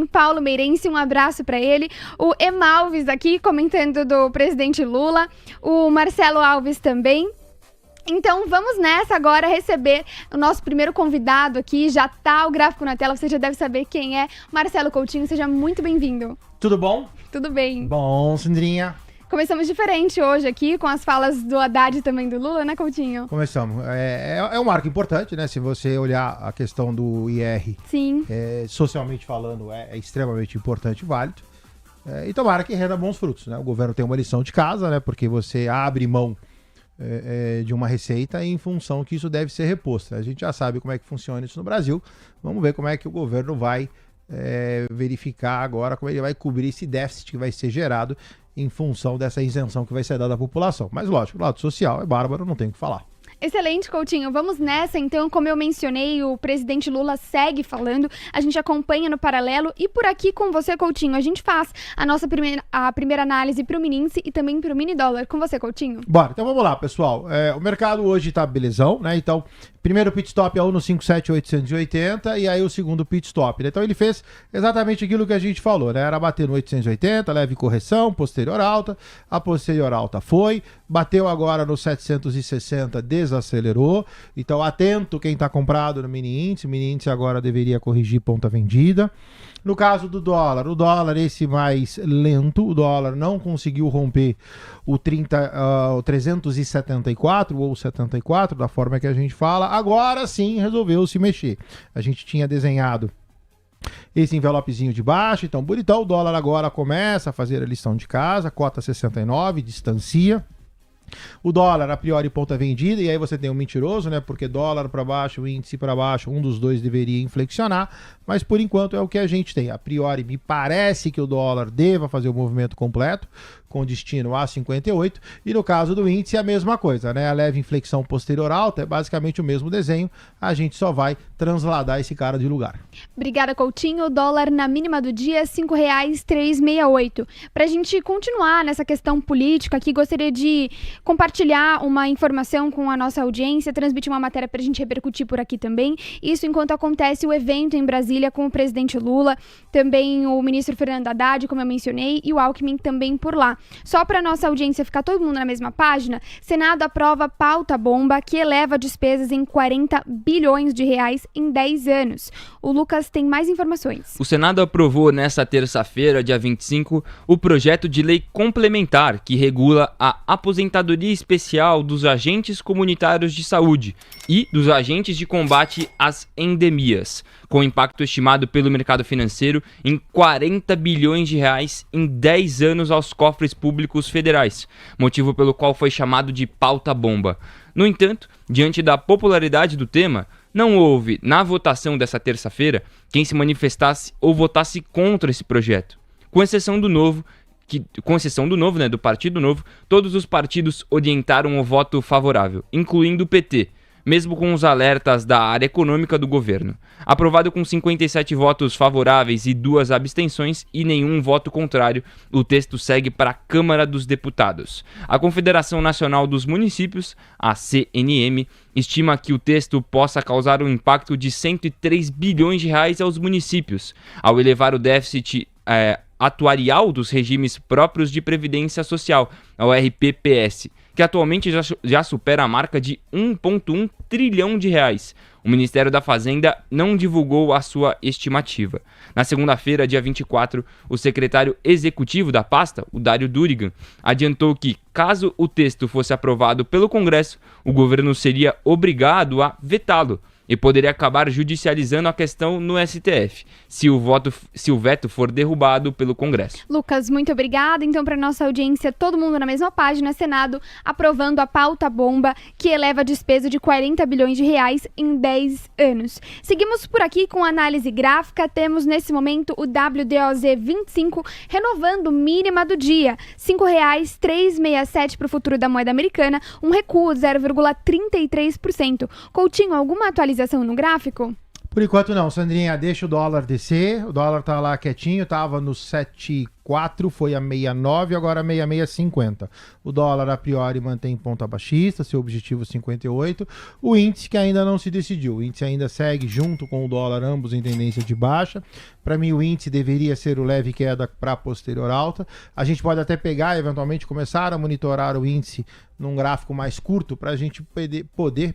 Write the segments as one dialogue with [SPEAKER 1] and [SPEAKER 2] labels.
[SPEAKER 1] Paulo Meirense, um abraço para ele. O Emalves aqui comentando do presidente Lula. O Marcelo Alves também. Então vamos nessa agora receber o nosso primeiro convidado aqui. Já tá o gráfico na tela, você já deve saber quem é. Marcelo Coutinho, seja muito bem-vindo.
[SPEAKER 2] Tudo bom?
[SPEAKER 1] Tudo bem.
[SPEAKER 2] Bom, Sandrinha.
[SPEAKER 1] Começamos diferente hoje aqui, com as falas do Haddad e também do Lula, né, Coutinho?
[SPEAKER 2] Começamos. É um marco importante, né? Se você olhar a questão do IR,
[SPEAKER 1] Sim.
[SPEAKER 2] Socialmente falando, é extremamente importante e válido. E tomara que renda bons frutos, né? O governo tem uma lição de casa, né? Porque você abre mão de uma receita em função que isso deve ser reposto. A gente já sabe como é que funciona isso no Brasil. Vamos ver como é que o governo vai verificar agora, como ele vai cobrir esse déficit que vai ser gerado em função dessa isenção que vai ser dada à população. Mas lógico, o lado social é bárbaro, não tem o que falar.
[SPEAKER 1] Excelente, Coutinho. Vamos nessa, então. Como eu mencionei, o presidente Lula segue falando, a gente acompanha no paralelo e por aqui com você, Coutinho, a gente faz a primeira análise para o mini índice e também para o mini dólar. Com você, Coutinho.
[SPEAKER 2] Bora, então vamos lá, pessoal. O mercado hoje tá belezão, né? Então, primeiro pit stop é 1,57,880 e aí o segundo pit stop, né? Então ele fez exatamente aquilo que a gente falou, né? Era bater no 880, leve correção, posterior alta, a posterior alta foi, bateu agora no 760, desacelerou. Então atento quem está comprado no mini índice agora deveria corrigir ponta vendida. No caso do dólar, o dólar esse mais lento, o dólar não conseguiu romper o 374 ou 74, da forma que a gente fala, agora sim resolveu se mexer. A gente tinha desenhado esse envelopezinho de baixo, então bonitão, o dólar agora começa a fazer a lição de casa, cota 69, distancia. O dólar, a priori, ponta vendida, e aí você tem um mentiroso, né? Porque dólar para baixo, índice para baixo, um dos dois deveria inflexionar, mas por enquanto é o que a gente tem. A priori, me parece que o dólar deva fazer o movimento completo, com destino a 58, e no caso do índice a mesma coisa, né? A leve inflexão posterior alta é basicamente o mesmo desenho, a gente só vai transladar esse cara de lugar.
[SPEAKER 1] Obrigada, Coutinho. O dólar na mínima do dia, R$ 5,368. Para a gente continuar nessa questão política aqui, gostaria de compartilhar uma informação com a nossa audiência, transmitir uma matéria para a gente repercutir por aqui também. Isso enquanto acontece o evento em Brasília com o presidente Lula, também o ministro Fernando Haddad, como eu mencionei, e o Alckmin também por lá. Só para nossa audiência ficar todo mundo na mesma página, Senado aprova pauta bomba que eleva despesas em 40 bilhões de reais em 10 anos. O Lucas tem mais informações.
[SPEAKER 3] O Senado aprovou nesta terça-feira, dia 25, o projeto de lei complementar que regula a aposentadoria especial dos agentes comunitários de saúde e dos agentes de combate às endemias, com impacto estimado pelo mercado financeiro em 40 bilhões de reais em 10 anos aos cofres públicos federais, motivo pelo qual foi chamado de pauta bomba. No entanto, diante da popularidade do tema, não houve, na votação dessa terça-feira, quem se manifestasse ou votasse contra esse projeto. Com exceção do Novo, né, do Partido Novo, todos os partidos orientaram o voto favorável, incluindo o PT, mesmo com os alertas da área econômica do governo. Aprovado com 57 votos favoráveis e 2 abstenções e nenhum voto contrário, o texto segue para a Câmara dos Deputados. A Confederação Nacional dos Municípios, a CNM, estima que o texto possa causar um impacto de 103 bilhões de reais aos municípios, ao elevar o déficit atuarial dos regimes próprios de previdência social, ao RPPS, que atualmente já supera a marca de 1,1 trilhão de reais. O Ministério da Fazenda não divulgou a sua estimativa. Na segunda-feira, dia 24, o secretário executivo da pasta, o Dário Durigan, adiantou que, caso o texto fosse aprovado pelo Congresso, o governo seria obrigado a vetá-lo e poderia acabar judicializando a questão no STF, se o veto for derrubado pelo Congresso.
[SPEAKER 1] Lucas, muito obrigada. Então, para nossa audiência, todo mundo na mesma página, Senado aprovando a pauta bomba que eleva a despesa de 40 bilhões de reais em 10 anos. Seguimos por aqui com análise gráfica. Temos nesse momento o WDOZ25 renovando mínima do dia, R$ 5,367 para o futuro da moeda americana, um recuo de 0,33%. Coutinho, alguma atualização no gráfico?
[SPEAKER 2] Por enquanto não, Sandrinha, deixa o dólar descer, o dólar tá lá quietinho, tava no 7,4 66,4, foi a 69, agora 66,50. O dólar a priori mantém ponta baixista, seu objetivo 58. O índice que ainda não se decidiu, o índice ainda segue junto com o dólar, ambos em tendência de baixa. Para mim o índice deveria ser o leve queda para posterior alta. A gente pode até pegar, eventualmente começar a monitorar o índice num gráfico mais curto para a gente poder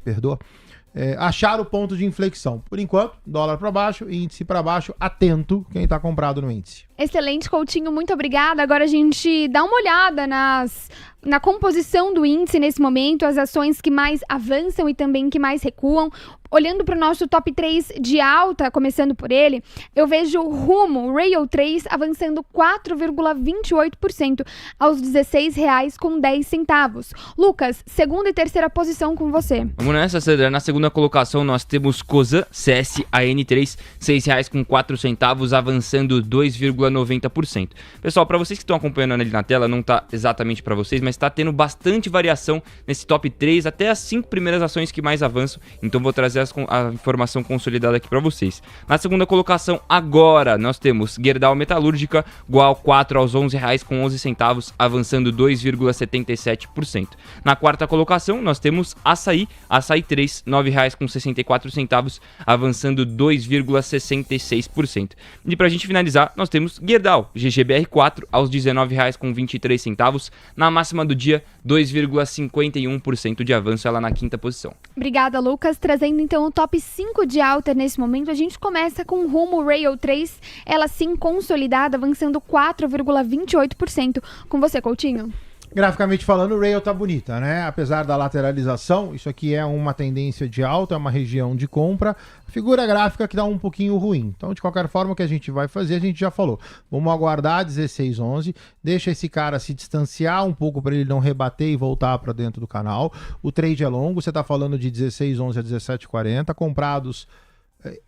[SPEAKER 2] achar o ponto de inflexão. Por enquanto, dólar para baixo, índice para baixo, atento quem está comprado no índice.
[SPEAKER 1] Excelente, Coutinho, muito obrigada. Agora a gente dá uma olhada na composição do índice nesse momento, as ações que mais avançam e também que mais recuam. Olhando para o nosso top 3 de alta, começando por ele, eu vejo o Rumo Rail 3 avançando 4,28% aos R$ 16,10. Lucas, segunda e terceira posição com você.
[SPEAKER 3] Vamos nessa, Sandra. Na segunda colocação nós temos Cosan CSAN3, R$ 6,04, avançando 2,90%. Pessoal, para vocês que estão acompanhando ali na tela, não está exatamente para vocês, mas está tendo bastante variação nesse top 3, até as 5 primeiras ações que mais avançam, então vou trazer a informação consolidada aqui para vocês. Na segunda colocação agora nós temos Gerdau Metalúrgica, igual 4 aos R$ 11,11, avançando 2,77%. Na quarta colocação nós temos Açaí 3, R$ 9,64, avançando 2,66%. E pra gente finalizar, nós temos Gerdau GGBR4 aos R$ 19,23, na máxima do dia 2,51% de avanço, ela na quinta posição.
[SPEAKER 1] Obrigada, Lucas. Trazendo então o top 5 de alta nesse momento, a gente começa com o Rumo Rail 3, ela sim consolidada, avançando 4,28%. Com você, Coutinho.
[SPEAKER 2] Graficamente falando, o Rail tá bonita, né? Apesar da lateralização, isso aqui é uma tendência de alta, é uma região de compra. Figura gráfica que dá um pouquinho ruim. Então, de qualquer forma, o que a gente vai fazer, a gente já falou. Vamos aguardar 16,11, deixa esse cara se distanciar um pouco para ele não rebater e voltar para dentro do canal. O trade é longo, você tá falando de 16,11 a 17,40, comprados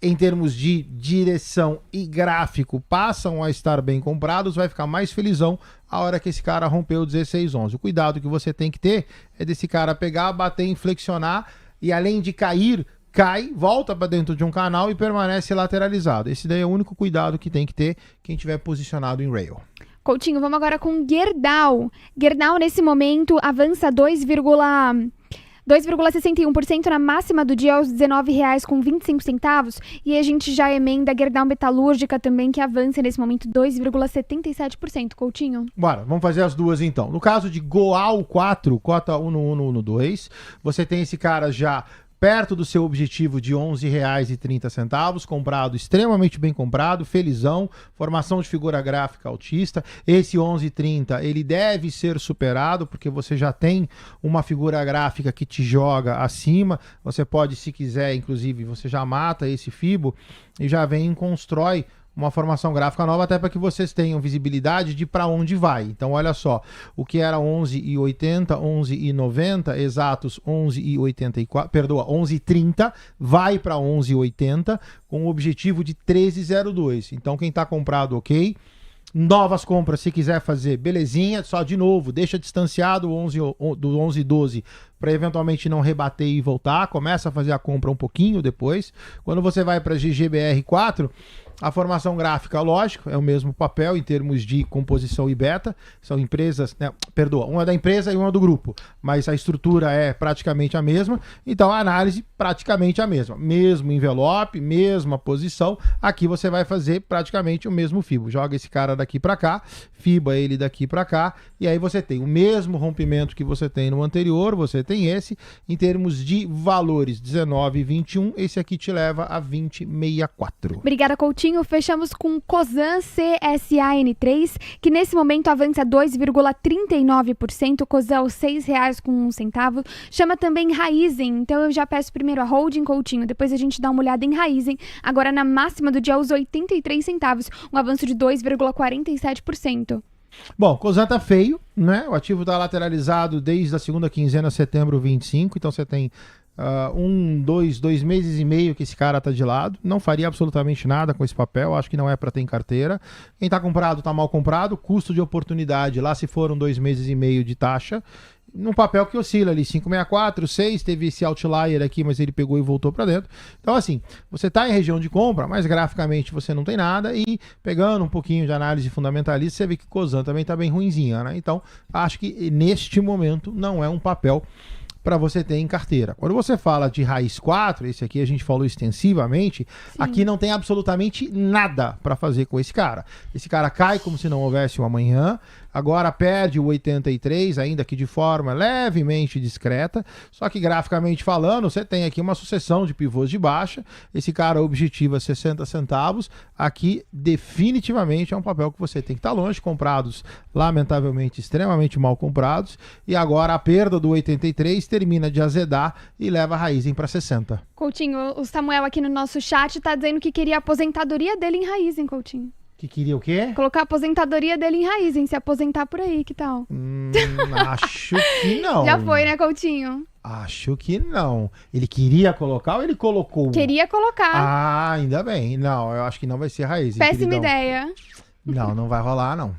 [SPEAKER 2] em termos de direção e gráfico, passam a estar bem comprados, vai ficar mais felizão a hora que esse cara rompeu o 16,11. O cuidado que você tem que ter é desse cara pegar, bater, inflexionar e além de cair, cai, volta para dentro de um canal e permanece lateralizado. Esse daí é o único cuidado que tem que ter quem tiver posicionado em Rail.
[SPEAKER 1] Coutinho, vamos agora com Gerdau. Gerdau nesse momento avança 2,61% na máxima do dia aos R$ 19,25, e a gente já emenda a Gerdau Metalúrgica também, que avança nesse momento 2,77%. Coutinho?
[SPEAKER 2] Bora, vamos fazer as duas então. No caso de Goal 4, cota 1,112, você tem esse cara já perto do seu objetivo de R$ 11,30, comprado, extremamente bem comprado, felizão, formação de figura gráfica altista. Esse 11,30 ele deve ser superado, porque você já tem uma figura gráfica que te joga acima. Você pode, se quiser, inclusive, você já mata esse Fibo e já vem e constrói uma formação gráfica nova, até para que vocês tenham visibilidade de para onde vai. Então, olha só, o que era 11,80, 11,90, exatos 11,84, perdoa, 11,30, vai para 11,80, com o objetivo de 13,02. Então, quem está comprado, ok. Novas compras, se quiser fazer, belezinha. Só de novo, deixa distanciado do 11,12 para eventualmente não rebater e voltar. Começa a fazer a compra um pouquinho depois. Quando você vai para GGBR4, a formação gráfica, lógico, é o mesmo papel em termos de composição e beta. São empresas, né, perdoa, uma é da empresa e uma do grupo, mas a estrutura é praticamente a mesma. Então a análise praticamente a mesma. Mesmo envelope, mesma posição. Aqui você vai fazer praticamente o mesmo Fibo. Joga esse cara daqui para cá, fiba ele daqui para cá, e aí você tem o mesmo rompimento que você tem no anterior, você tem esse. Em termos de valores, 19,21, esse aqui te leva a 20,64.
[SPEAKER 1] Obrigada, Coutinho. Fechamos com Cosan CSAN3, que nesse momento avança 2,39%, Cosan aos R$ 6,01. Chama também Raizen, então eu já peço primeiro a holding, Coutinho, depois a gente dá uma olhada em Raizen, agora na máxima do dia aos 83 centavos, um avanço de 2,47%.
[SPEAKER 2] Bom, Cosan tá feio, né? O ativo tá lateralizado desde a segunda quinzena, setembro 25, então você tem 2 meses e meio que esse cara tá de lado. Não faria absolutamente nada com esse papel, acho que não é para ter em carteira. Quem tá comprado tá mal comprado, custo de oportunidade, lá se foram 2 meses e meio de taxa, num papel que oscila ali, 5,64, 6, teve esse outlier aqui, mas ele pegou e voltou para dentro. Então, assim, você está em região de compra, mas graficamente você não tem nada, e pegando um pouquinho de análise fundamentalista, você vê que Cosan também está bem ruinzinha, né? Então, acho que neste momento não é um papel para você ter em carteira. Quando você fala de raiz 4, esse aqui a gente falou extensivamente,
[SPEAKER 1] Sim.
[SPEAKER 2] aqui não tem absolutamente nada para fazer com esse cara. Esse cara cai como se não houvesse um amanhã, agora perde o 83, ainda que de forma levemente discreta, só que graficamente falando, você tem aqui uma sucessão de pivôs de baixa, esse cara objetiva 60 centavos, aqui definitivamente é um papel que você tem que estar longe, comprados lamentavelmente extremamente mal comprados, e agora a perda do 83 termina de azedar e leva a Raizen para 60.
[SPEAKER 1] Coutinho, o Samuel aqui no nosso chat tá dizendo que queria a aposentadoria dele em Raizen, Coutinho.
[SPEAKER 2] Que queria o quê?
[SPEAKER 1] Colocar a aposentadoria dele em Raizen, se aposentar por aí, que tal?
[SPEAKER 2] Acho que não.
[SPEAKER 1] Já foi, né, Coutinho?
[SPEAKER 2] Acho que não. Ele queria colocar ou ele colocou?
[SPEAKER 1] Queria colocar.
[SPEAKER 2] Ah, ainda bem. Não, eu acho que não vai ser Raizen.
[SPEAKER 1] Péssima
[SPEAKER 2] queridão.
[SPEAKER 1] ideia.
[SPEAKER 2] Não, não vai rolar, não.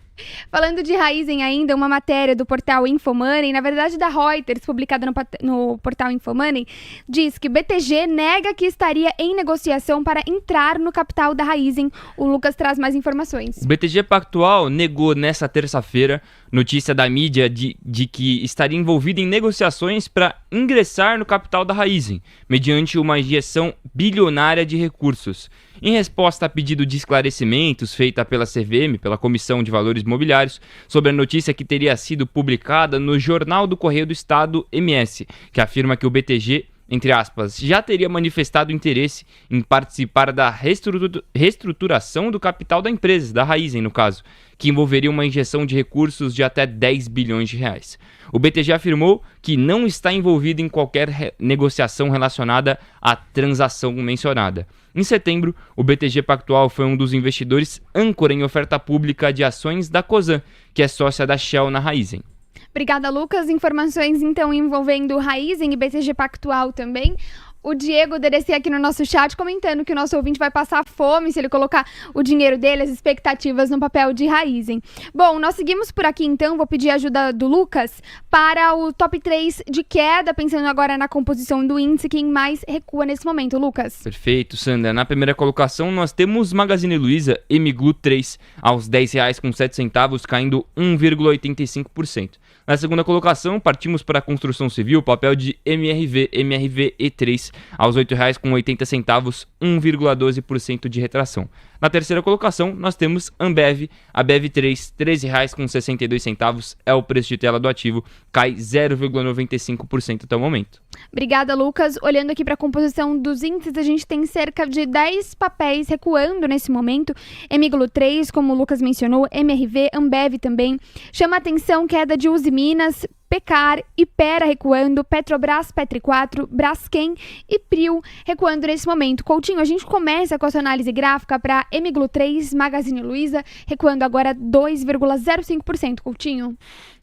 [SPEAKER 1] Falando de Raizen ainda, uma matéria do portal Infomoney, na verdade da Reuters, publicada no portal Infomoney, diz que BTG nega que estaria em negociação para entrar no capital da Raizen. O Lucas traz mais informações.
[SPEAKER 3] O BTG Pactual negou nesta terça-feira notícia da mídia de que estaria envolvido em negociações para ingressar no capital da Raizen, mediante uma injeção bilionária de recursos. Em resposta a pedido de esclarecimentos feita pela CVM, pela Comissão de Valores Mobiliários, sobre a notícia que teria sido publicada no Jornal do Correio do Estado, MS, que afirma que o BTG, entre aspas, já teria manifestado interesse em participar da reestruturação do capital da empresa, da Raizen no caso, que envolveria uma injeção de recursos de até 10 bilhões de reais. O BTG afirmou que não está envolvido em qualquer negociação relacionada à transação mencionada. Em setembro, o BTG Pactual foi um dos investidores âncora em oferta pública de ações da Cosan, que é sócia da Shell na Raizen.
[SPEAKER 1] Obrigada, Lucas. Informações, então, envolvendo Raizen e BTG Pactual também. O Diego DDC aqui no nosso chat comentando que o nosso ouvinte vai passar fome se ele colocar o dinheiro dele, as expectativas no papel de Raizen. Bom, nós seguimos por aqui então, vou pedir a ajuda do Lucas para o top 3 de queda, pensando agora na composição do índice, quem mais recua nesse momento, Lucas.
[SPEAKER 3] Perfeito, Sandra. Na primeira colocação nós temos Magazine Luiza Emiglu 3 aos R$10,07, caindo 1,85%. Na segunda colocação, partimos para a construção civil, papel de MRV E3 aos R$8,80, 1,12% de retração. Na terceira colocação, nós temos Ambev, a BEV3, R$13,62, é o preço de tela do ativo, cai 0,95% até o momento.
[SPEAKER 1] Obrigada, Lucas. Olhando aqui para a composição dos índices, a gente tem cerca de 10 papéis recuando nesse momento. Emiglu 3, como o Lucas mencionou, MRV, Ambev também. Chama a atenção queda de Uzi Minas, Pecar, Ipera recuando, Petrobras, Petri 4, Braskem e Prio recuando nesse momento. Coutinho, a gente começa com a sua análise gráfica para Emiglu 3, Magazine Luiza, recuando agora 2,05%, Coutinho.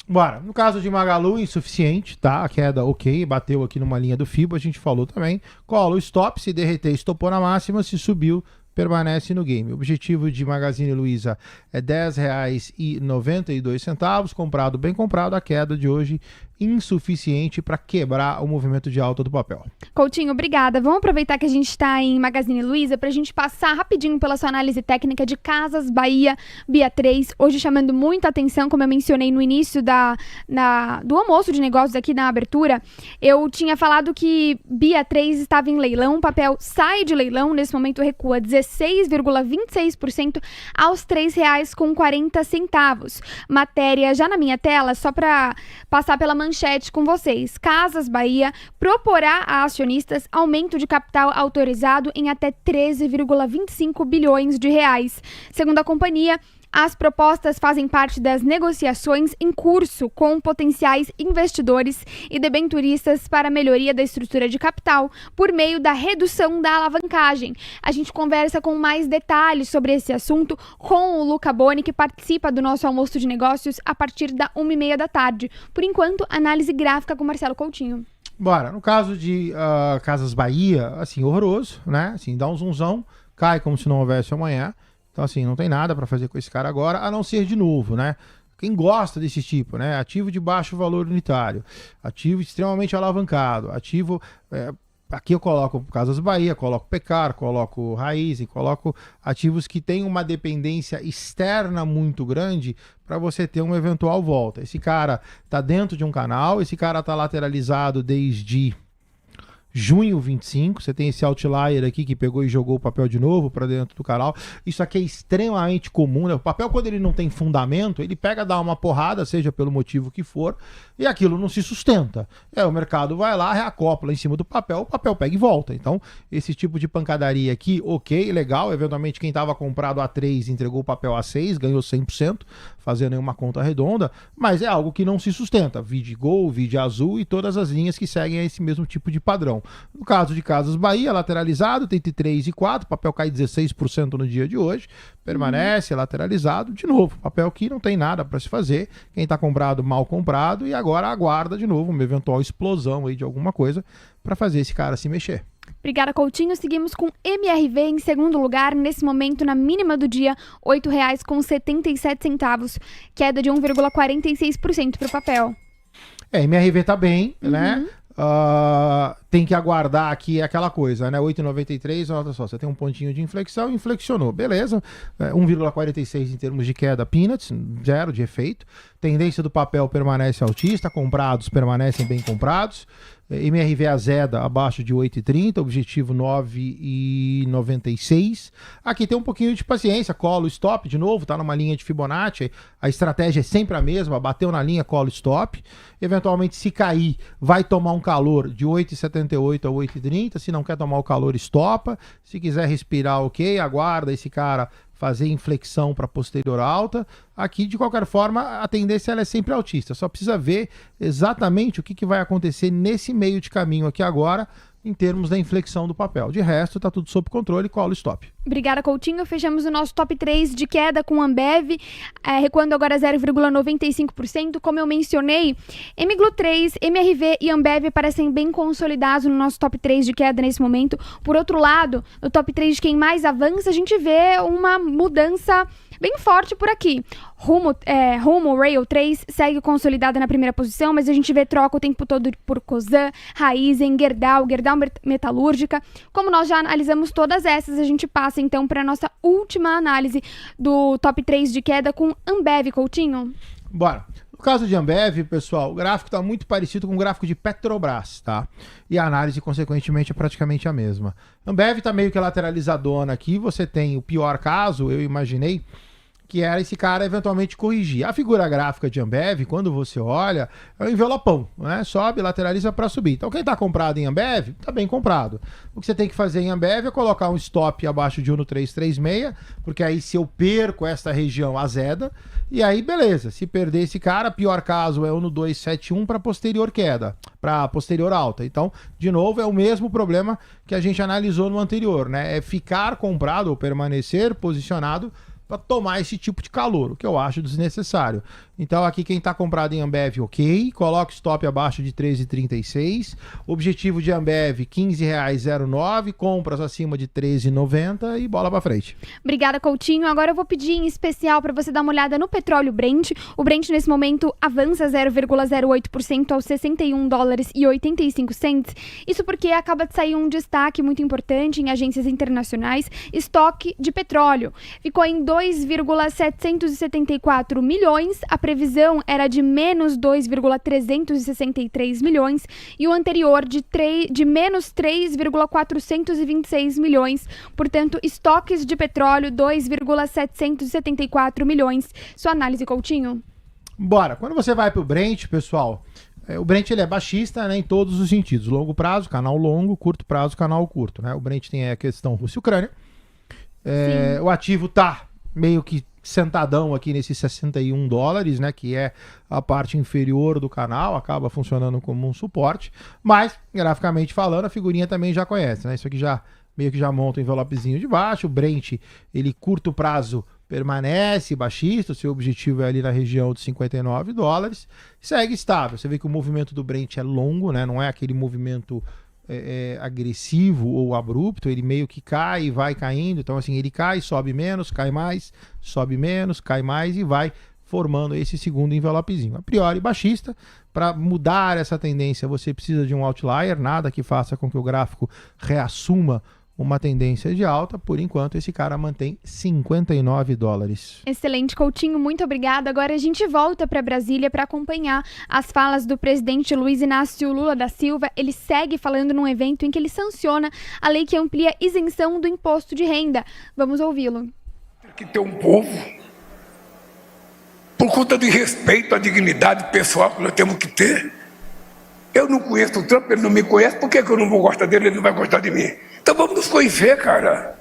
[SPEAKER 2] Bora. No caso de Magalu, insuficiente, tá? A queda ok, bateu aqui numa linha do FIBO, a gente falou também. Cola o stop, se derreter, estopou na máxima, se subiu, permanece no game. O objetivo de Magazine Luiza é R$10,92, comprado, bem comprado, a queda de hoje insuficiente para quebrar o movimento de alta do papel.
[SPEAKER 1] Coutinho, obrigada. Vamos aproveitar que a gente está em Magazine Luiza para a gente passar rapidinho pela sua análise técnica de Casas Bahia, BIA3, hoje chamando muita atenção, como eu mencionei no início do almoço de negócios aqui na abertura. Eu tinha falado que BIA3 estava em leilão, o papel sai de leilão, nesse momento recua 16,26% aos R$3,40. Matéria já na minha tela, só para passar pela manchete com vocês. Casas Bahia proporá a acionistas aumento de capital autorizado em até 13,25 bilhões de reais. Segundo a companhia, as propostas fazem parte das negociações em curso com potenciais investidores e debenturistas para a melhoria da estrutura de capital por meio da redução da alavancagem. A gente conversa com mais detalhes sobre esse assunto com o Luca Boni, que participa do nosso almoço de negócios a partir da 1h30 da tarde. Por enquanto, análise gráfica com Marcelo Coutinho.
[SPEAKER 2] Bora. No caso de Casas Bahia, assim, horroroso, né? Assim, dá um zunzão, cai como se não houvesse amanhã. Então, assim, não tem nada para fazer com esse cara agora, a não ser de novo, né? quem gosta desse tipo, né? Ativo de baixo valor unitário, ativo extremamente alavancado, ativo... aqui eu coloco Casas Bahia, coloco Pecar, coloco Raizen, coloco ativos que têm uma dependência externa muito grande para você ter uma eventual volta. Esse cara está dentro de um canal, esse cara está lateralizado desde junho 25, você tem esse outlier aqui que pegou e jogou o papel de novo para dentro do canal. Isso aqui é extremamente comum, né? O papel, quando ele não tem fundamento, ele pega, dá uma porrada, seja pelo motivo que for, e aquilo não se sustenta. O mercado vai lá, reacopla em cima do papel, o papel pega e volta. Então, esse tipo de pancadaria aqui, ok, legal. Eventualmente, quem estava comprado a 3 entregou o papel a 6, ganhou 100%, fazendo aí uma conta redonda, mas é algo que não se sustenta. Vide Gol, vide Azul e todas as linhas que seguem esse mesmo tipo de padrão. No caso de Casas Bahia, lateralizado, tem 3,4, papel cai 16% no dia de hoje, permanece lateralizado, de novo, papel que não tem nada para se fazer, quem está comprado, mal comprado, e agora aguarda de novo uma eventual explosão aí de alguma coisa para fazer esse cara se mexer.
[SPEAKER 1] Obrigada, Coutinho. Seguimos com MRV em segundo lugar, nesse momento na mínima do dia, R$ 8,77, queda de 1,46% para o papel.
[SPEAKER 2] MRV tá bem, né? Tem que aguardar aqui aquela coisa, né? 8,93, olha só, você tem um pontinho de inflexão, inflexionou, beleza. 1,46 em termos de queda, peanuts, zero de efeito. Tendência do papel permanece altista, comprados permanecem bem comprados. MRV azeda abaixo de 8,30, objetivo 9,96. Aqui tem um pouquinho de paciência, colo, stop, de novo, tá numa linha de Fibonacci, a estratégia é sempre a mesma, bateu na linha, colo, stop. Eventualmente, se cair, vai tomar um calor de 8,78 a 8,30, se não quer tomar o calor, estopa. Se quiser respirar, ok, aguarda esse cara fazer inflexão para posterior alta. Aqui, de qualquer forma, a tendência ela é sempre altista. Só precisa ver exatamente o que vai acontecer nesse meio de caminho aqui agora, em termos da inflexão do papel. De resto, está tudo sob controle, colo stop.
[SPEAKER 1] Obrigada, Coutinho. Fechamos o nosso top 3 de queda com Ambev, recuando agora 0,95%. Como eu mencionei, MGLU 3, MRV e Ambev parecem bem consolidados no nosso top 3 de queda nesse momento. Por outro lado, no top 3 de quem mais avança, a gente vê uma mudança bem forte por aqui. Rumo Rail 3 segue consolidada na primeira posição, mas a gente vê troca o tempo todo por Cosan, Raizen, Gerdau Metalúrgica. Como nós já analisamos todas essas, a gente passa então para a nossa última análise do top 3 de queda com Ambev, Coutinho.
[SPEAKER 2] Bora. No caso de Ambev, pessoal, o gráfico está muito parecido com o gráfico de Petrobras, tá? E a análise, consequentemente, é praticamente a mesma. Ambev está meio que lateralizadona aqui, você tem o pior caso, eu imaginei, que era esse cara eventualmente corrigir. A figura gráfica de Ambev, quando você olha, é um envelopão, né? Sobe, lateraliza para subir. Então quem está comprado em Ambev, está bem comprado. O que você tem que fazer em Ambev é colocar um stop abaixo de 1,336, porque aí se eu perco esta região, azeda, e aí beleza. Se perder esse cara, pior caso é 1,271 para posterior queda, para posterior alta. Então, de novo, é o mesmo problema que a gente analisou no anterior, né? É ficar comprado ou permanecer posicionado para tomar esse tipo de calor, o que eu acho desnecessário. Então aqui quem está comprado em Ambev, ok, coloca stop abaixo de 13,36, objetivo de Ambev R$15,09, compras acima de 13,90 e bola para frente.
[SPEAKER 1] Obrigada, Coutinho. Agora eu vou pedir em especial para você dar uma olhada no petróleo Brent. O Brent nesse momento avança 0,08% aos $61,85. Isso porque acaba de sair um destaque muito importante em agências internacionais, estoque de petróleo. Ficou em 2,774 milhões, a previsão era de menos 2,363 milhões e o anterior de menos 3,426 milhões. Portanto, estoques de petróleo 2,774 milhões. Sua análise, Coutinho?
[SPEAKER 2] Bora. Quando você vai para o Brent, pessoal, o Brent ele é baixista, né, em todos os sentidos. Longo prazo, canal longo, curto prazo, canal curto. Né? O Brent tem a questão Rússia e Ucrânia. O ativo tá meio que sentadão aqui nesses $61, né, que é a parte inferior do canal, acaba funcionando como um suporte, mas, graficamente falando, a figurinha também já conhece, né, isso aqui já meio que já monta um envelopezinho de baixo, o Brent, ele curto prazo permanece baixista, o seu objetivo é ali na região de $59, segue estável, você vê que o movimento do Brent é longo, né, não é aquele movimento agressivo ou abrupto, ele meio que cai e vai caindo, então assim, ele cai, sobe menos, cai mais, sobe menos, cai mais e vai formando esse segundo envelopezinho. A priori baixista, para mudar essa tendência você precisa de um outlier, nada que faça com que o gráfico reassuma uma tendência de alta. Por enquanto esse cara mantém $59.
[SPEAKER 1] Excelente, Coutinho, muito obrigada. Agora a gente volta para Brasília para acompanhar as falas do presidente Luiz Inácio Lula da Silva. Ele segue falando num evento em que ele sanciona a lei que amplia a isenção do imposto de renda. Vamos ouvi-lo.
[SPEAKER 4] Tem que ter um povo, por conta de respeito à dignidade pessoal que nós temos que ter. Eu não conheço o Trump, ele não me conhece, por que eu não vou gostar dele, ele não vai gostar de mim? Então vamos nos conhecer, cara.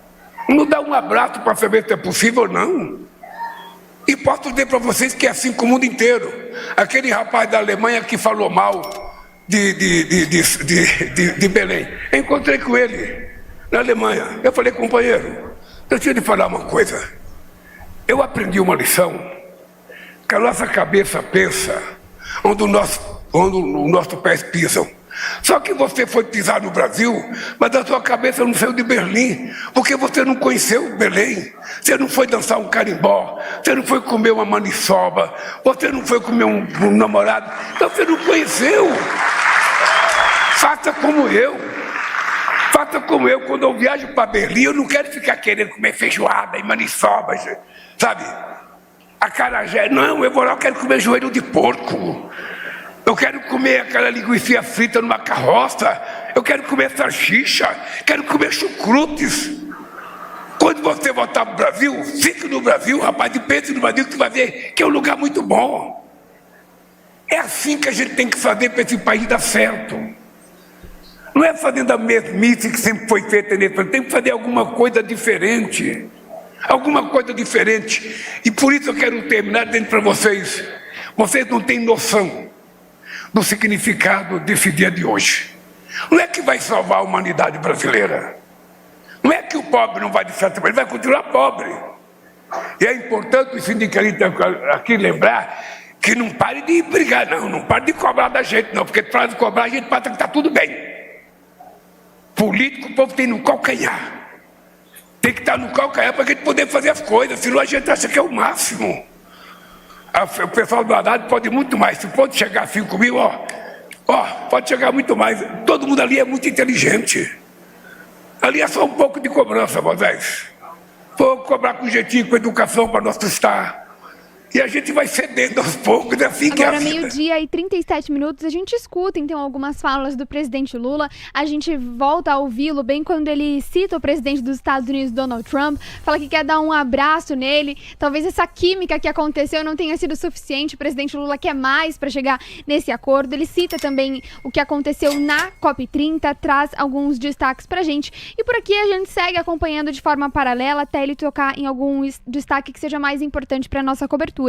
[SPEAKER 4] Vamos dar um abraço para saber se é possível ou não. E posso dizer para vocês que é assim com o mundo inteiro. Aquele rapaz da Alemanha que falou mal de Belém, eu encontrei com ele na Alemanha. Eu falei, companheiro, deixa eu te falar uma coisa. Eu aprendi uma lição, que a nossa cabeça pensa onde os nossos pés pisam. Só que você foi pisar no Brasil, mas a sua cabeça não saiu de Berlim, porque você não conheceu Belém, você não foi dançar um carimbó, você não foi comer uma maniçoba, você não foi comer um namorado, então você não conheceu. Faça como eu. Faça como eu, quando eu viajo para Berlim, eu não quero ficar querendo comer feijoada e maniçoba, sabe? Acarajé, não, eu vou lá, eu quero comer joelho de porco. Eu quero comer aquela linguiça frita numa carroça. Eu quero comer salsicha. Quero comer chucrutes. Quando você voltar para o Brasil, fique no Brasil, rapaz, e pense no Brasil que você vai ver que é um lugar muito bom. É assim que a gente tem que fazer para esse país dar certo. Não é fazendo a mesmice que sempre foi feita nesse país. Tem que fazer alguma coisa diferente. Alguma coisa diferente. E por isso eu quero terminar dizendo para vocês. Vocês não têm noção do significado desse dia de hoje. Não é que vai salvar a humanidade brasileira. Não é que o pobre não vai de certa maneira, ele vai continuar pobre. E é importante o sindicalista aqui lembrar que não pare de brigar, não pare de cobrar da gente, não, porque para de cobrar a gente passa que está tudo bem. Político, o povo tem no calcanhar. Tem que estar no calcanhar para a gente poder fazer as coisas, senão a gente acha que é o máximo. O pessoal do Haddad pode muito mais. Se pode chegar a 5 mil, pode chegar muito mais. Todo mundo ali é muito inteligente. Ali é só um pouco de cobrança, Moisés. Vou cobrar com jeitinho, com educação para nós estar. E a gente vai cedendo aos poucos, é assim que é a vida.
[SPEAKER 1] Agora, meio-dia e 37 minutos, a gente escuta, então, algumas falas do presidente Lula. A gente volta a ouvi-lo bem quando ele cita o presidente dos Estados Unidos, Donald Trump, fala que quer dar um abraço nele. Talvez essa química que aconteceu não tenha sido suficiente. O presidente Lula quer mais para chegar nesse acordo. Ele cita também o que aconteceu na COP30, traz alguns destaques pra gente. E por aqui a gente segue acompanhando de forma paralela até ele tocar em algum destaque que seja mais importante para nossa cobertura.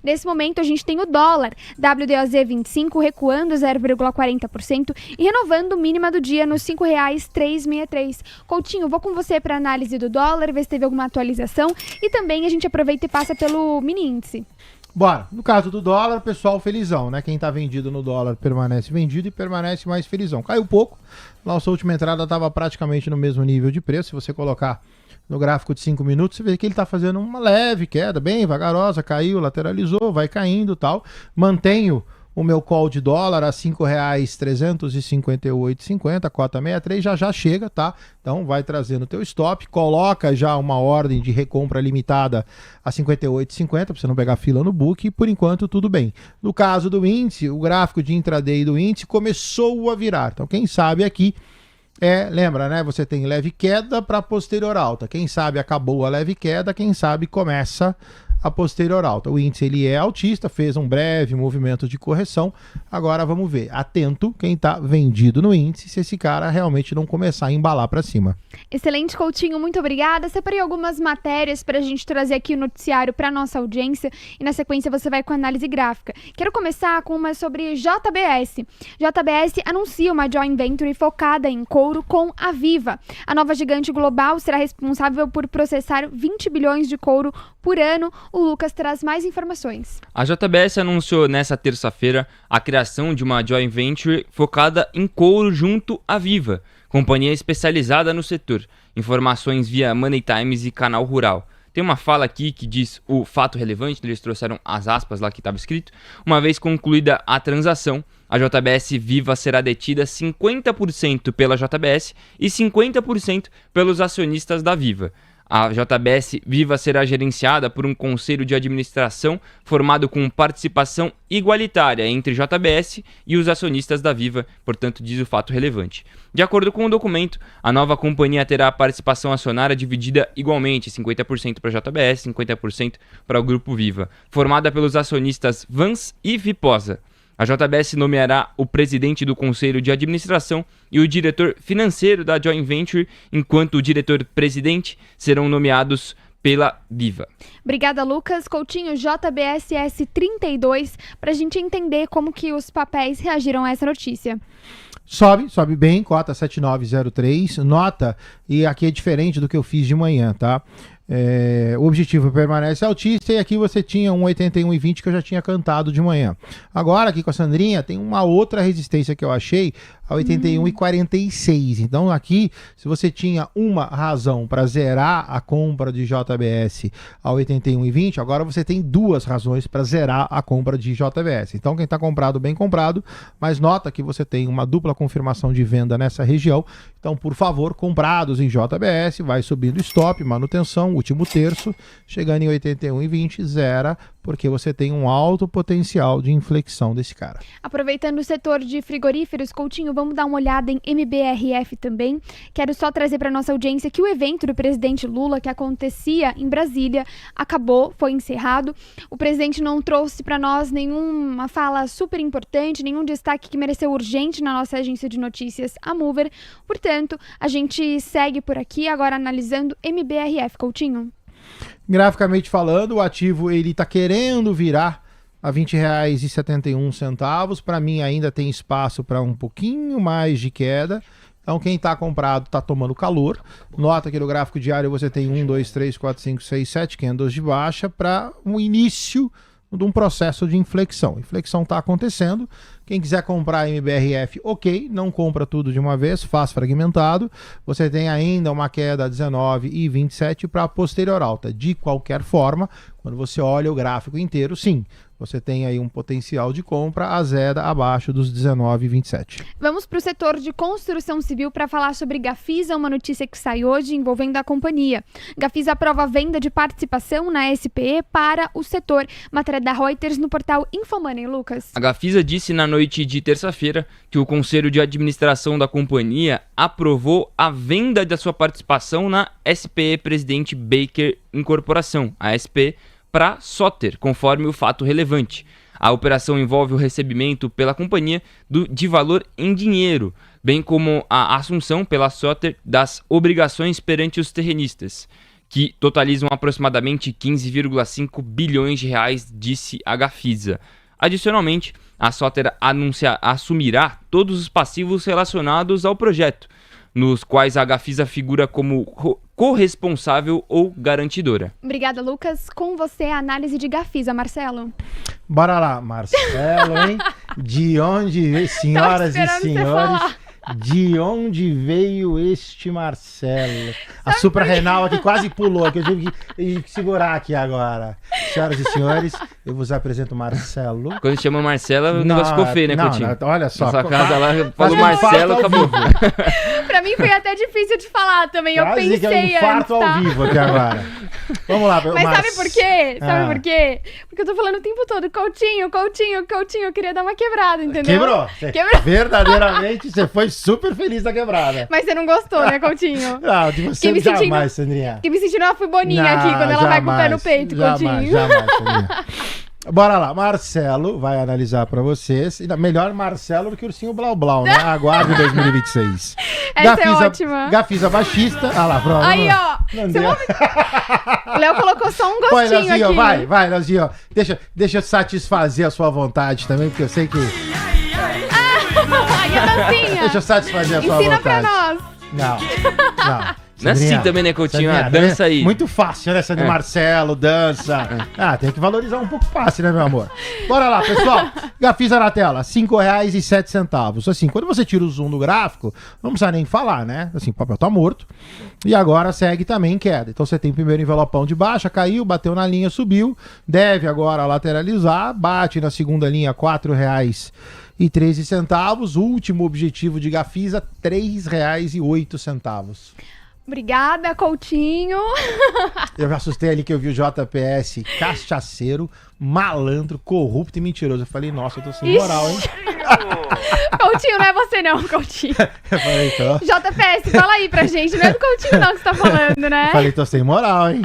[SPEAKER 1] Nesse momento, a gente tem o dólar WDOZ 25 recuando 0,40% e renovando mínima do dia nos R$ 5,363. Coutinho, vou com você para análise do dólar, ver se teve alguma atualização e também a gente aproveita e passa pelo mini índice.
[SPEAKER 2] Bora. No caso do dólar, pessoal felizão, né? Quem tá vendido no dólar permanece vendido e permanece mais felizão. Caiu pouco. Nossa última entrada estava praticamente no mesmo nível de preço. Se você colocar no gráfico de 5 minutos, você vê que ele está fazendo uma leve queda, bem vagarosa, caiu, lateralizou, vai caindo e tal. Mantenho o meu call de dólar a R$ 5,358,50, cota 63, já chega, tá? Então vai trazendo o teu stop, coloca já uma ordem de recompra limitada a 58,50, para você não pegar fila no book, e por enquanto tudo bem. No caso do índice, o gráfico de intraday do índice começou a virar, então quem sabe aqui lembra, né? Você tem leve queda para posterior alta. Quem sabe acabou a leve queda, quem sabe começa a posterior alta. O índice ele é altista, fez um breve movimento de correção. Agora vamos ver. Atento quem está vendido no índice, se esse cara realmente não começar a embalar para cima.
[SPEAKER 1] Excelente, Coutinho, muito obrigada. Separei algumas matérias para a gente trazer aqui o noticiário para nossa audiência e na sequência você vai com a análise gráfica. Quero começar com uma sobre JBS. JBS anuncia uma joint venture focada em couro com a Viva. A nova gigante global será responsável por processar 20 bilhões de couro por ano. O Lucas traz mais informações.
[SPEAKER 3] A JBS anunciou nesta terça-feira a criação de uma joint venture focada em couro junto à Viva, companhia especializada no setor. Informações via Money Times e Canal Rural. Tem uma fala aqui que diz o fato relevante, eles trouxeram as aspas lá que estava escrito. Uma vez concluída a transação, a JBS Viva será detida 50% pela JBS e 50% pelos acionistas da Viva. A JBS Viva será gerenciada por um conselho de administração formado com participação igualitária entre JBS e os acionistas da Viva, portanto, diz o fato relevante. De acordo com o documento, a nova companhia terá a participação acionária dividida igualmente, 50% para a JBS, 50% para o Grupo Viva, formada pelos acionistas Vans e Viposa. A JBS nomeará o presidente do Conselho de Administração e o diretor financeiro da Joint Venture, enquanto o diretor-presidente serão nomeados pela Viva.
[SPEAKER 1] Obrigada, Lucas. Coutinho, JBSS 32, para a gente entender como que os papéis reagiram a essa notícia.
[SPEAKER 2] Sobe bem, cota 7903, nota, e aqui é diferente do que eu fiz de manhã, tá? O objetivo permanece altista e aqui você tinha um 81,20 que eu já tinha cantado de manhã. Agora aqui com a Sandrinha tem uma outra resistência que eu achei, a 81,46. Então aqui, se você tinha uma razão para zerar a compra de JBS a 81,20, agora você tem duas razões para zerar a compra de JBS. Então quem está comprado, bem comprado, mas nota que você tem uma dupla confirmação de venda nessa região. Então, por favor, comprados em JBS, vai subindo stop, manutenção, último terço, chegando em 81,20, zera, porque você tem um alto potencial de inflexão desse cara.
[SPEAKER 1] Aproveitando o setor de frigoríferos, Coutinho, vamos dar uma olhada em MBRF também. Quero só trazer para nossa audiência que o evento do presidente Lula, que acontecia em Brasília, acabou, foi encerrado. O presidente não trouxe para nós nenhuma fala super importante, nenhum destaque que mereceu urgente na nossa agência de notícias, a Mover. Portanto, a gente segue por aqui, agora analisando MBRF, Coutinho.
[SPEAKER 2] Graficamente falando, o ativo ele está querendo virar a R$ 20,71. Para mim ainda tem espaço para um pouquinho mais de queda. Então quem está comprado está tomando calor. Nota que no gráfico diário você tem 1, 2, 3, 4, 5, 6, 7 candles de baixa para um início de um processo de inflexão. Inflexão está acontecendo. Quem quiser comprar MBRF, ok, não compra tudo de uma vez, faz fragmentado. Você tem ainda uma queda 19,27 para a posterior alta. De qualquer forma, quando você olha o gráfico inteiro, sim, você tem aí um potencial de compra a zero abaixo dos 19,27.
[SPEAKER 1] Vamos para o setor de construção civil para falar sobre Gafisa, uma notícia que sai hoje envolvendo a companhia. Gafisa aprova a venda de participação na SPE para o setor. Matéria da Reuters no portal Infomoney, Lucas.
[SPEAKER 3] A Gafisa disse na noite de terça-feira que o Conselho de Administração da companhia aprovou a venda da sua participação na SPE Presidente Baker Incorporação, a SPE, para Soter, conforme o fato relevante. A operação envolve o recebimento pela companhia de valor em dinheiro, bem como a assunção pela Soter das obrigações perante os terrenistas, que totalizam aproximadamente 15,5 bilhões de reais, disse a Gafisa. Adicionalmente, a Soter assumirá todos os passivos relacionados ao projeto, nos quais a Gafisa figura como corresponsável ou garantidora.
[SPEAKER 1] Obrigada, Lucas. Com você, a análise de Gafisa, Marcelo.
[SPEAKER 2] Bora lá, Marcelo, hein? De onde, senhoras e senhores, de onde veio este Marcelo? A suprarrenal aqui quase pulou, que eu tive que segurar aqui agora. Senhoras e senhores, eu vos apresento Marcelo.
[SPEAKER 3] Quando chama Marcelo, o negócio ficou feio, né, Coutinho?
[SPEAKER 2] Não, olha só.
[SPEAKER 3] Na sua casa lá, falou Marcelo, acabou.
[SPEAKER 1] Pra mim foi até difícil de falar também, eu
[SPEAKER 2] Quase
[SPEAKER 1] pensei
[SPEAKER 2] que é um infarto
[SPEAKER 1] antes, tá?
[SPEAKER 2] ao vivo aqui agora. Vamos lá,
[SPEAKER 1] Mas sabe por quê? Sabe por quê? Porque eu tô falando o tempo todo, Coutinho, eu queria dar uma quebrada, entendeu?
[SPEAKER 2] Quebrou. Verdadeiramente, você foi super feliz da quebrada.
[SPEAKER 1] Mas você não gostou, né, Coutinho?
[SPEAKER 2] Não, de você jamais, Sandrinha.
[SPEAKER 1] Fiquei me sentindo uma fuboninha aqui, quando ela vai com o pé no peito, Coutinho.
[SPEAKER 2] Jamais, Sandrinha. Bora lá, Marcelo vai analisar pra vocês. Melhor Marcelo do que o Ursinho Blau Blau, né? Aguarde 2026.
[SPEAKER 1] Essa é ótima.
[SPEAKER 2] Gafisa baixista. Ah lá, pronto.
[SPEAKER 1] Aí, ó. O Léo colocou só um gostinho.
[SPEAKER 2] Vai, Leozinho,
[SPEAKER 1] aqui.
[SPEAKER 2] vai, Leozinho. Deixa eu satisfazer a sua vontade também, porque eu sei que...
[SPEAKER 1] Ai, a dancinha.
[SPEAKER 2] Deixa eu satisfazer a sua vontade.
[SPEAKER 1] Ensina pra nós.
[SPEAKER 2] Não.
[SPEAKER 3] Não é assim também, né, Coutinho?
[SPEAKER 2] Sandrinha,
[SPEAKER 3] Dança aí.
[SPEAKER 2] Muito fácil, né? Sandro Marcelo, dança. Tem que valorizar um pouco fácil, né, meu amor? Bora lá, pessoal. Gafisa na tela, R$ 5,07. Assim, quando você tira o zoom do gráfico, não precisa nem falar, né? Assim, o papel tá morto. E agora segue também em queda. Então você tem o primeiro envelopão de baixa, caiu, bateu na linha, subiu. Deve agora lateralizar, bate na segunda linha, R$ 4,13. Último objetivo de Gafisa, R$ 3,08.
[SPEAKER 1] Obrigada, Coutinho.
[SPEAKER 2] Eu me assustei ali que eu vi o JPS cachaceiro, malandro, corrupto e mentiroso. Eu falei, nossa, eu tô sem moral, hein?
[SPEAKER 1] Coutinho, não é você não, Coutinho.
[SPEAKER 2] Eu falei, então...
[SPEAKER 1] JPS, fala aí pra gente. Não é do Coutinho não que você tá falando, né?
[SPEAKER 2] Eu falei, tô sem moral, hein?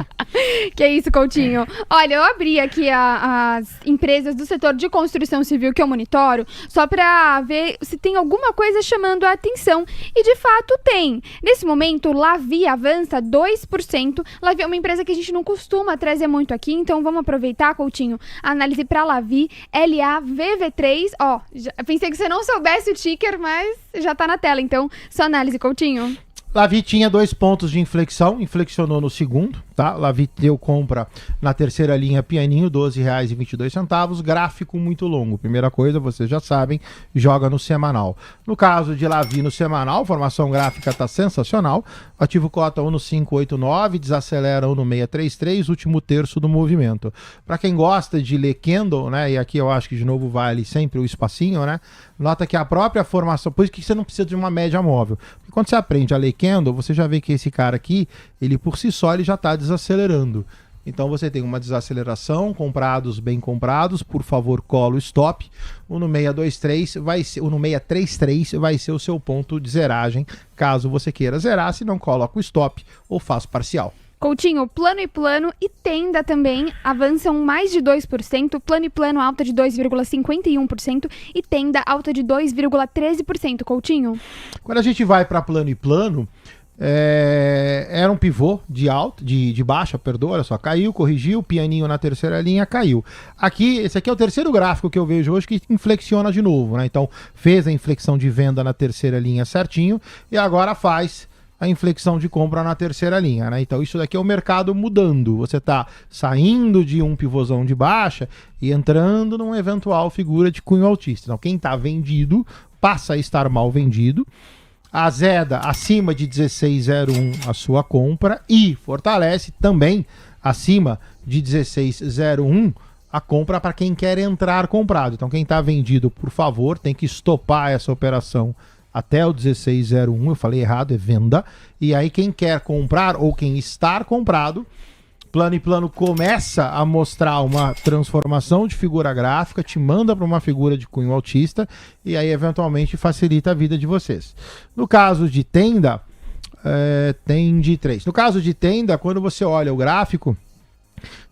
[SPEAKER 1] Que isso, Coutinho. Olha, eu abri aqui as empresas do setor de construção civil que eu monitoro, só pra ver se tem alguma coisa chamando a atenção. E de fato tem. Nesse momento, Lavi avança 2%. Lavi é uma empresa que a gente não costuma trazer muito aqui, então vamos aproveitar, Coutinho, a análise pra Lavi, LAVV3. Ó, pensei que você não soubesse o ticker, mas já tá na tela, então sua análise, Coutinho.
[SPEAKER 2] Lavi tinha 2 pontos de inflexão, inflexionou no segundo, tá? Lavi deu compra na terceira linha pianinho, R$ 12,22, gráfico muito longo. Primeira coisa, vocês já sabem, joga no semanal. No caso de Lavi no semanal, formação gráfica tá sensacional. Ativo cota 1 no 589, desacelera 1 no 633, último terço do movimento. Para quem gosta de ler candle, né? E aqui eu acho que de novo vale sempre o espacinho, né? Nota que a própria formação, por isso que você não precisa de uma média móvel. Porque quando você aprende a ler candle, você já vê que esse cara aqui, ele por si só, ele já está desacelerando. Então você tem uma desaceleração, comprados, bem comprados, por favor, cola o stop. O no 623 vai ser, o no 633 vai ser o seu ponto de zeragem, caso você queira zerar, se não coloca o stop ou faz parcial.
[SPEAKER 1] Coutinho, Plano e Plano e Tenda também avançam mais de 2%, Plano e Plano alta de 2,51% e Tenda alta de 2,13%, Coutinho.
[SPEAKER 2] Quando a gente vai para Plano e Plano, era um pivô de alta, de baixa, perdoa, olha só, caiu, corrigiu, pianinho na terceira linha, caiu. Aqui, esse aqui é o terceiro gráfico que eu vejo hoje que inflexiona de novo, né? Então, fez a inflexão de venda na terceira linha certinho e agora faz a inflexão de compra na terceira linha, né? Então isso daqui é o mercado mudando. Você está saindo de um pivôzão de baixa e entrando numa eventual figura de cunho altista. Então quem está vendido passa a estar mal vendido. Azeda acima de 16,01 a sua compra e fortalece também acima de 16,01 a compra para quem quer entrar comprado. Então quem está vendido, por favor, tem que estopar essa operação até o 16,01, eu falei errado, é venda. E aí quem quer comprar ou quem está comprado, Plano e Plano começa a mostrar uma transformação de figura gráfica, te manda para uma figura de cunho altista e aí eventualmente facilita a vida de vocês. No caso de Tenda, Tende 3. No caso de Tenda, quando você olha o gráfico,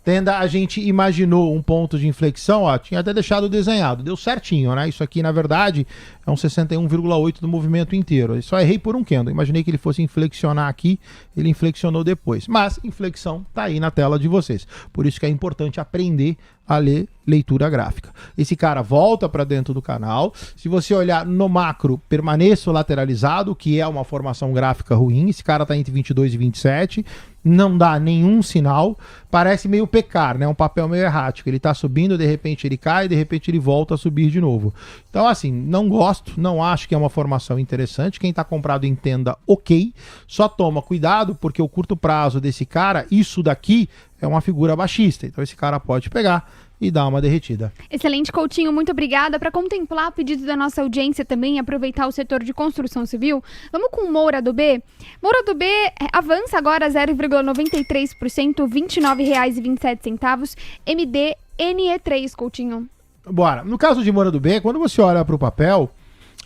[SPEAKER 2] Tenda, a gente imaginou um ponto de inflexão, ó, tinha até deixado desenhado, deu certinho, né? Isso aqui, na verdade, é um 61,8 do movimento inteiro. Eu só errei por um candle, imaginei que ele fosse inflexionar aqui, ele inflexionou depois. Mas, inflexão tá aí na tela de vocês. Por isso que é importante aprender a ler leitura gráfica. Esse cara volta para dentro do canal. Se você olhar no macro, permaneça lateralizado, que é uma formação gráfica ruim. Esse cara tá entre 22 e 27, não dá nenhum sinal, parece meio pecar, né? Um papel meio errático. Ele tá subindo, de repente ele cai, de repente ele volta a subir de novo. Então assim, não gosto, não acho que é uma formação interessante. Quem tá comprado entenda, ok, só toma cuidado porque o curto prazo desse cara, isso daqui é uma figura baixista, então esse cara pode pegar e dar uma derretida.
[SPEAKER 1] Excelente, Coutinho, muito obrigada. Para contemplar o pedido da nossa audiência também, aproveitar o setor de construção civil, vamos com Moura do B. Moura do B avança agora 0,93%, R$ 29,27. MDNE3, Coutinho.
[SPEAKER 2] Bora. No caso de Moura do B, quando você olha para o papel,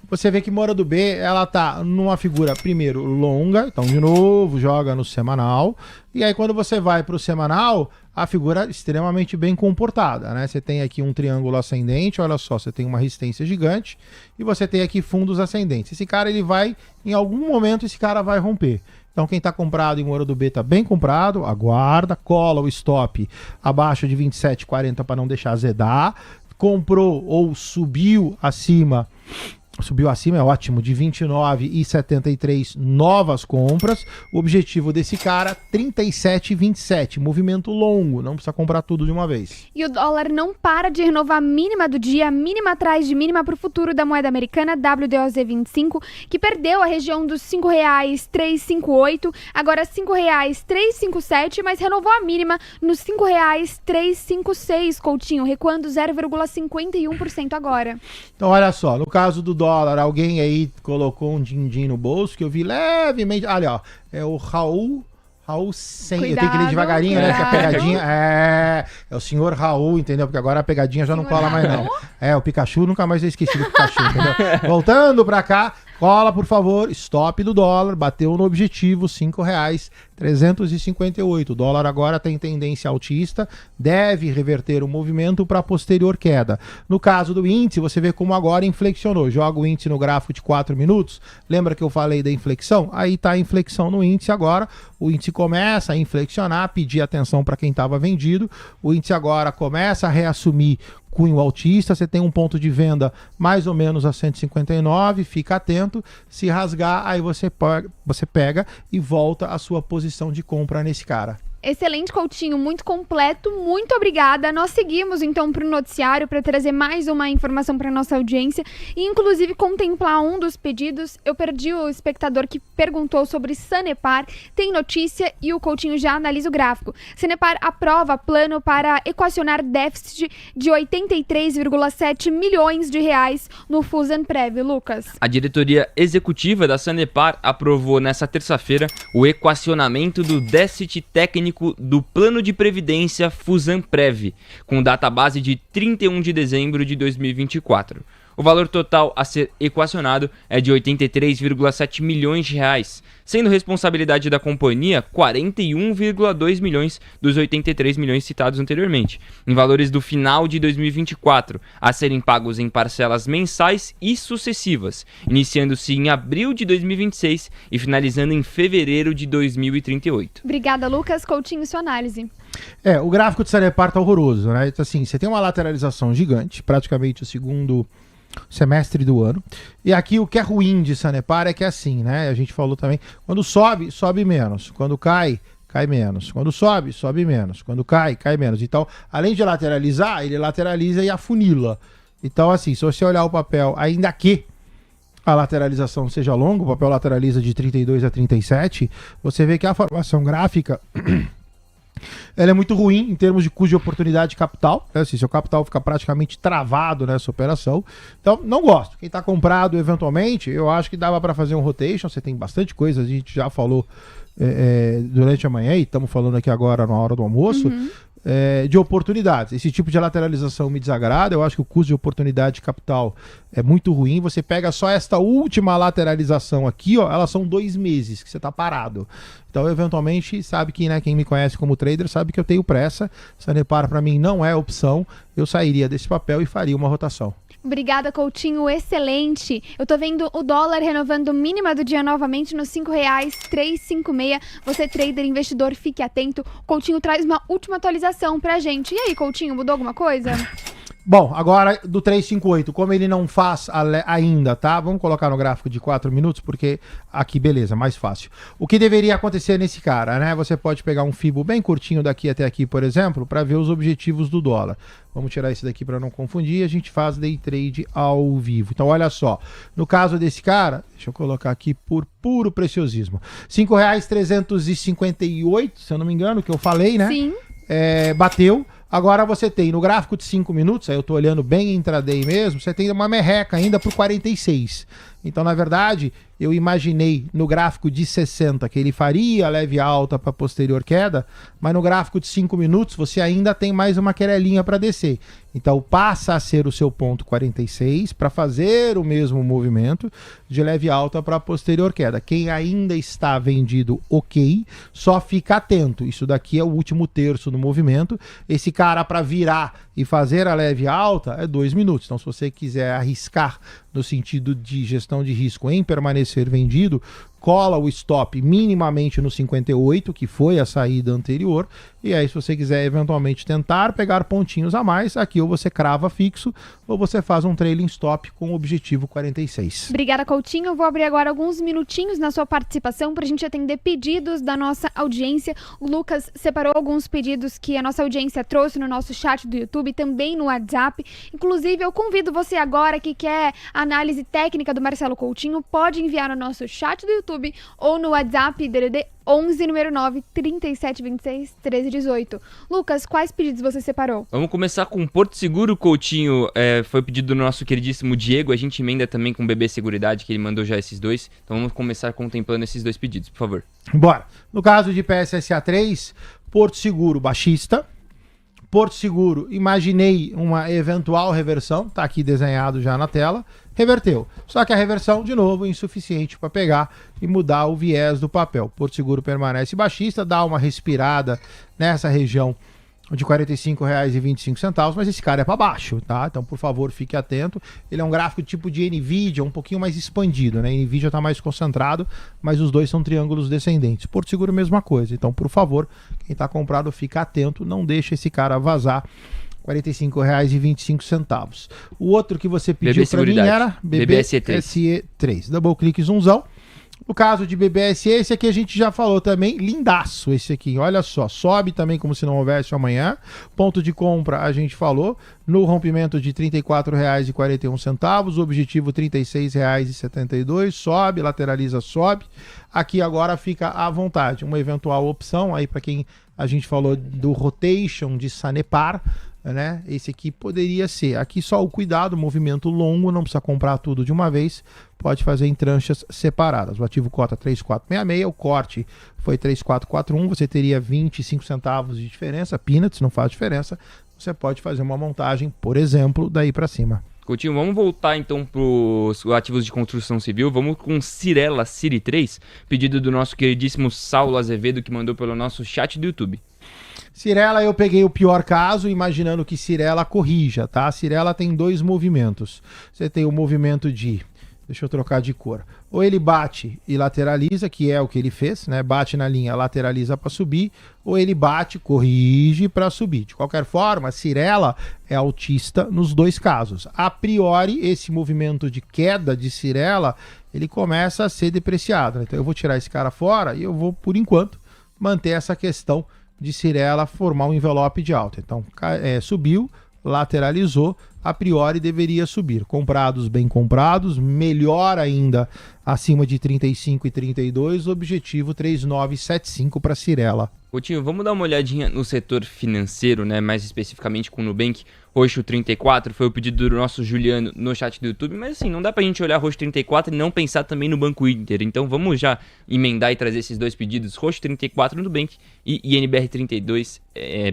[SPEAKER 2] você vê que Moura do B, ela tá numa figura, primeiro, longa, então de novo, joga no semanal, e aí quando você vai para o semanal, a figura é extremamente bem comportada, né? Você tem aqui um triângulo ascendente, olha só, você tem uma resistência gigante, e você tem aqui fundos ascendentes. Esse cara, ele vai, em algum momento, esse cara vai romper. Então quem está comprado em Moura do B está bem comprado, aguarda, cola o stop abaixo de 27,40 para não deixar azedar, comprou ou subiu acima Subiu acima, é ótimo, de 29,73 novas compras. O objetivo desse cara, 37,27. Movimento longo, não precisa comprar tudo de uma vez.
[SPEAKER 1] E o dólar não para de renovar a mínima do dia, mínima atrás de mínima para o futuro da moeda americana, WDOZ25, que perdeu a região dos R$ 5,358, agora R$ 5,357, mas renovou a mínima nos R$ 5,356, Coutinho, recuando 0,51% agora.
[SPEAKER 2] Então, olha só, no caso do dólar, alguém aí colocou um din-din no bolso, que eu vi levemente. Olha, ó, é o Raul 100. Eu tenho que ler devagarinho, né? Que a pegadinha. É o senhor Raul, entendeu? Porque agora a pegadinha já não cola mais, não. O Pikachu, nunca mais eu esqueci do Pikachu, entendeu? Voltando pra cá, cola, por favor, stop do dólar, bateu no objetivo, R$ 5,358. O dólar agora tem tendência altista, deve reverter o movimento para posterior queda. No caso do índice, você vê como agora inflexionou. Joga o índice no gráfico de 4 minutos, lembra que eu falei da inflexão? Aí tá a inflexão no índice agora, o índice começa a inflexionar, pedir atenção para quem estava vendido, o índice agora começa a reassumir cunho altista, você tem um ponto de venda mais ou menos a 159, fica atento, se rasgar, aí você pega e volta à sua posição de compra nesse cara.
[SPEAKER 1] Excelente, Coutinho, muito completo, muito obrigada. Nós seguimos então para o noticiário para trazer mais uma informação para nossa audiência e inclusive contemplar um dos pedidos. Eu perdi o espectador que perguntou sobre Sanepar, tem notícia e o Coutinho já analisa o gráfico. Sanepar aprova plano para equacionar déficit de 83,7 milhões de reais no Fusanprev, Lucas.
[SPEAKER 3] A diretoria executiva da Sanepar aprovou nesta terça-feira o equacionamento do déficit técnico do Plano de Previdência Fusanprev, com data base de 31 de dezembro de 2024. O valor total a ser equacionado é de 83,7 milhões de reais, sendo responsabilidade da companhia 41,2 milhões dos 83 milhões citados anteriormente, em valores do final de 2024, a serem pagos em parcelas mensais e sucessivas, iniciando-se em abril de 2026 e finalizando em fevereiro de 2038.
[SPEAKER 1] Obrigada, Lucas. Coutinho, sua análise.
[SPEAKER 2] O gráfico de Sanepar tá horroroso, né? Então, assim, você tem uma lateralização gigante, praticamente o segundo semestre do ano. E aqui o que é ruim de Sanepar é que é assim, né? A gente falou também, quando sobe, sobe menos. Quando cai, cai menos. Quando sobe, sobe menos. Quando cai, cai menos. Então, além de lateralizar, ele lateraliza e afunila. Então, assim, se você olhar o papel, ainda que a lateralização seja longa, o papel lateraliza de 32 a 37, você vê que a formação gráfica ela é muito ruim em termos de custo de oportunidade de capital, né? Assim, seu capital fica praticamente travado nessa operação. Então, não gosto. Quem está comprado, eventualmente, eu acho que dava para fazer um rotation. Você tem bastante coisa, a gente já falou durante a manhã e estamos falando aqui agora na hora do almoço, de oportunidades. Esse tipo de lateralização me desagrada. Eu acho que o custo de oportunidade de capital é muito ruim. Você pega só esta última lateralização aqui, ó, elas são 2 meses que você está parado. Então, eventualmente, sabe que, né, quem me conhece como trader sabe que eu tenho pressa. Sanepar para mim não é opção. Eu sairia desse papel e faria uma rotação.
[SPEAKER 1] Obrigada, Coutinho, excelente. Eu tô vendo o dólar renovando mínima do dia novamente nos R$ 5,356. Você, trader, investidor, fique atento. Coutinho traz uma última atualização pra gente. E aí, Coutinho, mudou alguma coisa?
[SPEAKER 2] Bom, agora do 358, como ele não faz ainda, tá? Vamos colocar no gráfico de 4 minutos, porque aqui, beleza, mais fácil. O que deveria acontecer nesse cara, né? Você pode pegar um fibo bem curtinho daqui até aqui, por exemplo, para ver os objetivos do dólar. Vamos tirar esse daqui para não confundir, a gente faz day trade ao vivo. Então, olha só, no caso desse cara, deixa eu colocar aqui por puro preciosismo, R$ 5,358, se eu não me engano, que eu falei, né?
[SPEAKER 1] Sim.
[SPEAKER 2] Bateu. Agora você tem no gráfico de 5 minutos, aí eu tô olhando bem intraday mesmo, você tem uma merreca ainda por 46. Então, na verdade, eu imaginei no gráfico de 60 que ele faria leve alta para posterior queda, mas no gráfico de 5 minutos você ainda tem mais uma querelinha para descer. Então, passa a ser o seu ponto 46 para fazer o mesmo movimento de leve alta para posterior queda. Quem ainda está vendido, ok, só fica atento. Isso daqui é o último terço do movimento. Esse cara para virar e fazer a leve alta é 2 minutos. Então, se você quiser arriscar no sentido de gestão de risco em permanecer vendido, cola o stop minimamente no 58, que foi a saída anterior, e aí se você quiser eventualmente tentar pegar pontinhos a mais, aqui ou você crava fixo, ou você faz um trailing stop com o objetivo 46.
[SPEAKER 1] Obrigada, Coutinho. Eu vou abrir agora alguns minutinhos na sua participação para a gente atender pedidos da nossa audiência. O Lucas separou alguns pedidos que a nossa audiência trouxe no nosso chat do YouTube, também no WhatsApp. Inclusive, eu convido você agora que quer a análise técnica do Marcelo Coutinho, pode enviar no nosso chat do YouTube ou no WhatsApp DDD 11 número 9 3726 1318. Lucas, quais pedidos você separou?
[SPEAKER 3] Vamos começar com Porto Seguro, Coutinho. Foi pedido do nosso queridíssimo Diego. A gente emenda também com o BB Seguridade, que ele mandou já esses dois. Então vamos começar contemplando esses dois pedidos, por favor.
[SPEAKER 2] Bora. No caso de PSSA 3, Porto Seguro baixista. Porto Seguro, imaginei uma eventual reversão, tá aqui desenhado já na tela, reverteu. Só que a reversão, de novo, é insuficiente para pegar e mudar o viés do papel. Porto Seguro permanece baixista, dá uma respirada nessa região de R$ 45,25, mas esse cara é para baixo, tá? Então, por favor, fique atento. Ele é um gráfico tipo de NVIDIA, um pouquinho mais expandido, né? NVIDIA está mais concentrado, mas os dois são triângulos descendentes. Porto Seguro, mesma coisa. Então, por favor, quem está comprado, fica atento, não deixa esse cara vazar. R$ 45,25. O outro que você pediu para mim era BBSE3. Double clique zoomzão. No caso de BBSE, esse aqui a gente já falou também, lindaço esse aqui, olha só, sobe também como se não houvesse amanhã, ponto de compra a gente falou, no rompimento de R$ 34,41, objetivo R$ 36,72, sobe, lateraliza, sobe, aqui agora fica à vontade, uma eventual opção aí para quem a gente falou do rotation de Sanepar, né? Esse aqui poderia ser. Aqui só o cuidado, movimento longo, não precisa comprar tudo de uma vez, pode fazer em tranchas separadas. O ativo cota 3,466, o corte foi 3,441, você teria 25 centavos de diferença, peanuts, não faz diferença. Você pode fazer uma montagem, por exemplo, daí para cima.
[SPEAKER 3] Coutinho, vamos voltar então para os ativos de construção civil. Vamos com Cirela City 3, pedido do nosso queridíssimo Saulo Azevedo, que mandou pelo nosso chat do YouTube.
[SPEAKER 2] Cirela, eu peguei o pior caso, imaginando que Cirela corrija, tá? Cirela tem dois movimentos. Você tem o movimento de... Deixa eu trocar de cor. Ou ele bate e lateraliza, que é o que ele fez, né? Bate na linha, lateraliza para subir. Ou ele bate, corrige para subir. De qualquer forma, Cirela é altista nos dois casos. A priori, esse movimento de queda de Cirela, ele começa a ser depreciado. Então eu vou tirar esse cara fora e eu vou, por enquanto, manter essa questão de Cirela formar um envelope de alta. Então, subiu, lateralizou, a priori deveria subir. Comprados, bem comprados, melhor ainda acima de 35 e 32, objetivo 3975 para Cirela.
[SPEAKER 3] Coutinho, vamos dar uma olhadinha no setor financeiro, né? Mais especificamente com o Nubank. Roxo 34 foi o pedido do nosso Juliano no chat do YouTube, mas assim, não dá pra gente olhar Roxo 34 e não pensar também no Banco Inter. Então vamos já emendar e trazer esses dois pedidos, Roxo 34 no Nubank e INBR 32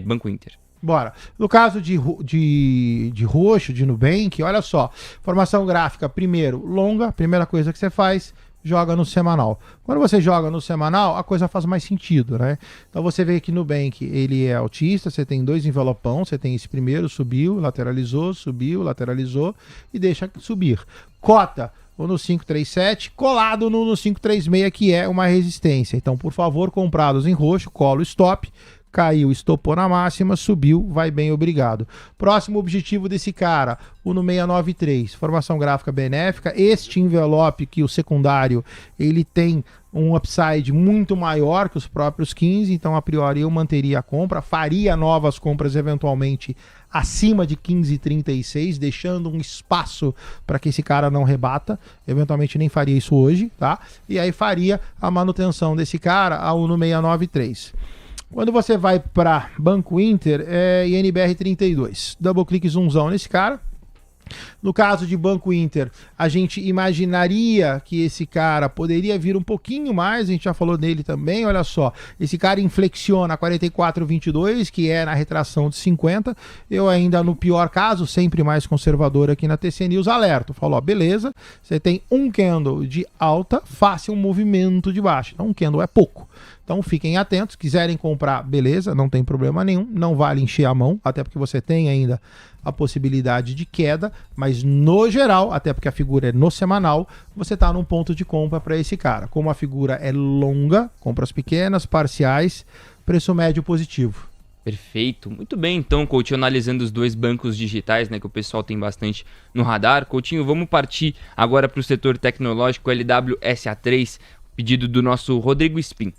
[SPEAKER 3] Banco Inter.
[SPEAKER 2] Bora. No caso de roxo, de Nubank, olha só, formação gráfica, primeiro, longa, primeira coisa que você faz, joga no semanal. Quando você joga no semanal, a coisa faz mais sentido, né? Então você vê que no Nubank ele é altista, você tem dois envelopão, você tem esse primeiro, subiu, lateralizou e deixa subir. Cota ou no 537, colado no 536, que é uma resistência. Então, por favor, comprados em roxo, colo stop, caiu, estopou na máxima, subiu, vai bem, obrigado. Próximo objetivo desse cara, o no 693, formação gráfica benéfica. Este envelope que o secundário, ele tem um upside muito maior que os próprios 15, então a priori eu manteria a compra, faria novas compras eventualmente acima de 15,36, deixando um espaço para que esse cara não rebata, eventualmente nem faria isso hoje, tá? E aí faria a manutenção desse cara ao no 693. Quando você vai para Banco Inter, INBR 32. Double clique zoomzão nesse cara. No caso de Banco Inter, a gente imaginaria que esse cara poderia vir um pouquinho mais, a gente já falou dele também, olha só, esse cara inflexiona 44,22, que é na retração de 50, eu ainda no pior caso, sempre mais conservador aqui na TC News, alerto, falou, beleza, você tem um candle de alta, faça um movimento de baixa, então um candle é pouco, Então fiquem atentos, quiserem comprar, beleza, não tem problema nenhum, não vale encher a mão, até porque você tem ainda a possibilidade de queda, mas no geral, até porque a figura é no semanal, você está num ponto de compra para esse cara. Como a figura é longa, compras pequenas, parciais, preço médio positivo.
[SPEAKER 3] Perfeito. Muito bem, então, Coutinho, analisando os dois bancos digitais, né, que o pessoal tem bastante no radar. Coutinho, vamos partir agora para o setor tecnológico LWSA3, pedido do nosso Rodrigo Spin.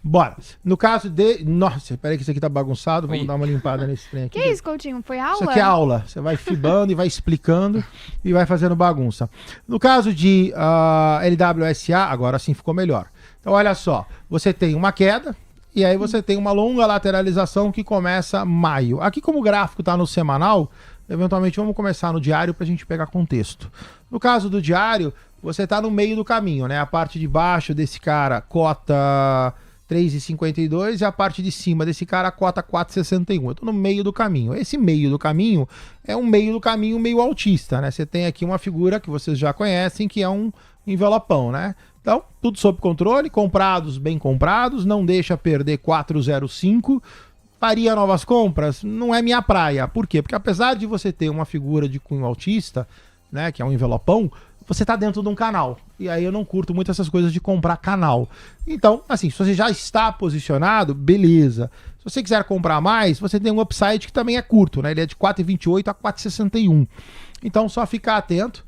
[SPEAKER 2] Bora. No caso de... Nossa, peraí que isso aqui tá bagunçado, vamos
[SPEAKER 3] Oi.
[SPEAKER 2] dar uma limpada nesse trem aqui.
[SPEAKER 1] Que isso, Coutinho? Foi aula?
[SPEAKER 2] Isso aqui é aula. Você vai fibando e vai explicando e vai fazendo bagunça. No caso de LWSA, agora sim ficou melhor. Então, olha só. Você tem uma queda e aí você tem uma longa lateralização que começa maio. Aqui, como o gráfico está no semanal, eventualmente vamos começar no diário para a gente pegar contexto. No caso do diário, você está no meio do caminho, né? A parte de baixo desse cara cota 3,52 e a parte de cima desse cara cota 4,61. Eu tô no meio do caminho. Esse meio do caminho é um meio do caminho meio altista, né? Você tem aqui uma figura que vocês já conhecem, que é um envelopão, né? Então, tudo sob controle, comprados, bem comprados, não deixa perder 4,05. Faria novas compras? Não é minha praia. Por quê? Porque apesar de você ter uma figura de cunho altista, né, que é um envelopão, você tá dentro de um canal. E aí eu não curto muito essas coisas de comprar canal. Então, assim, se você já está posicionado, beleza. Se você quiser comprar mais, você tem um upside que também é curto, né? Ele é de 4,28 a 4,61. Então, só ficar atento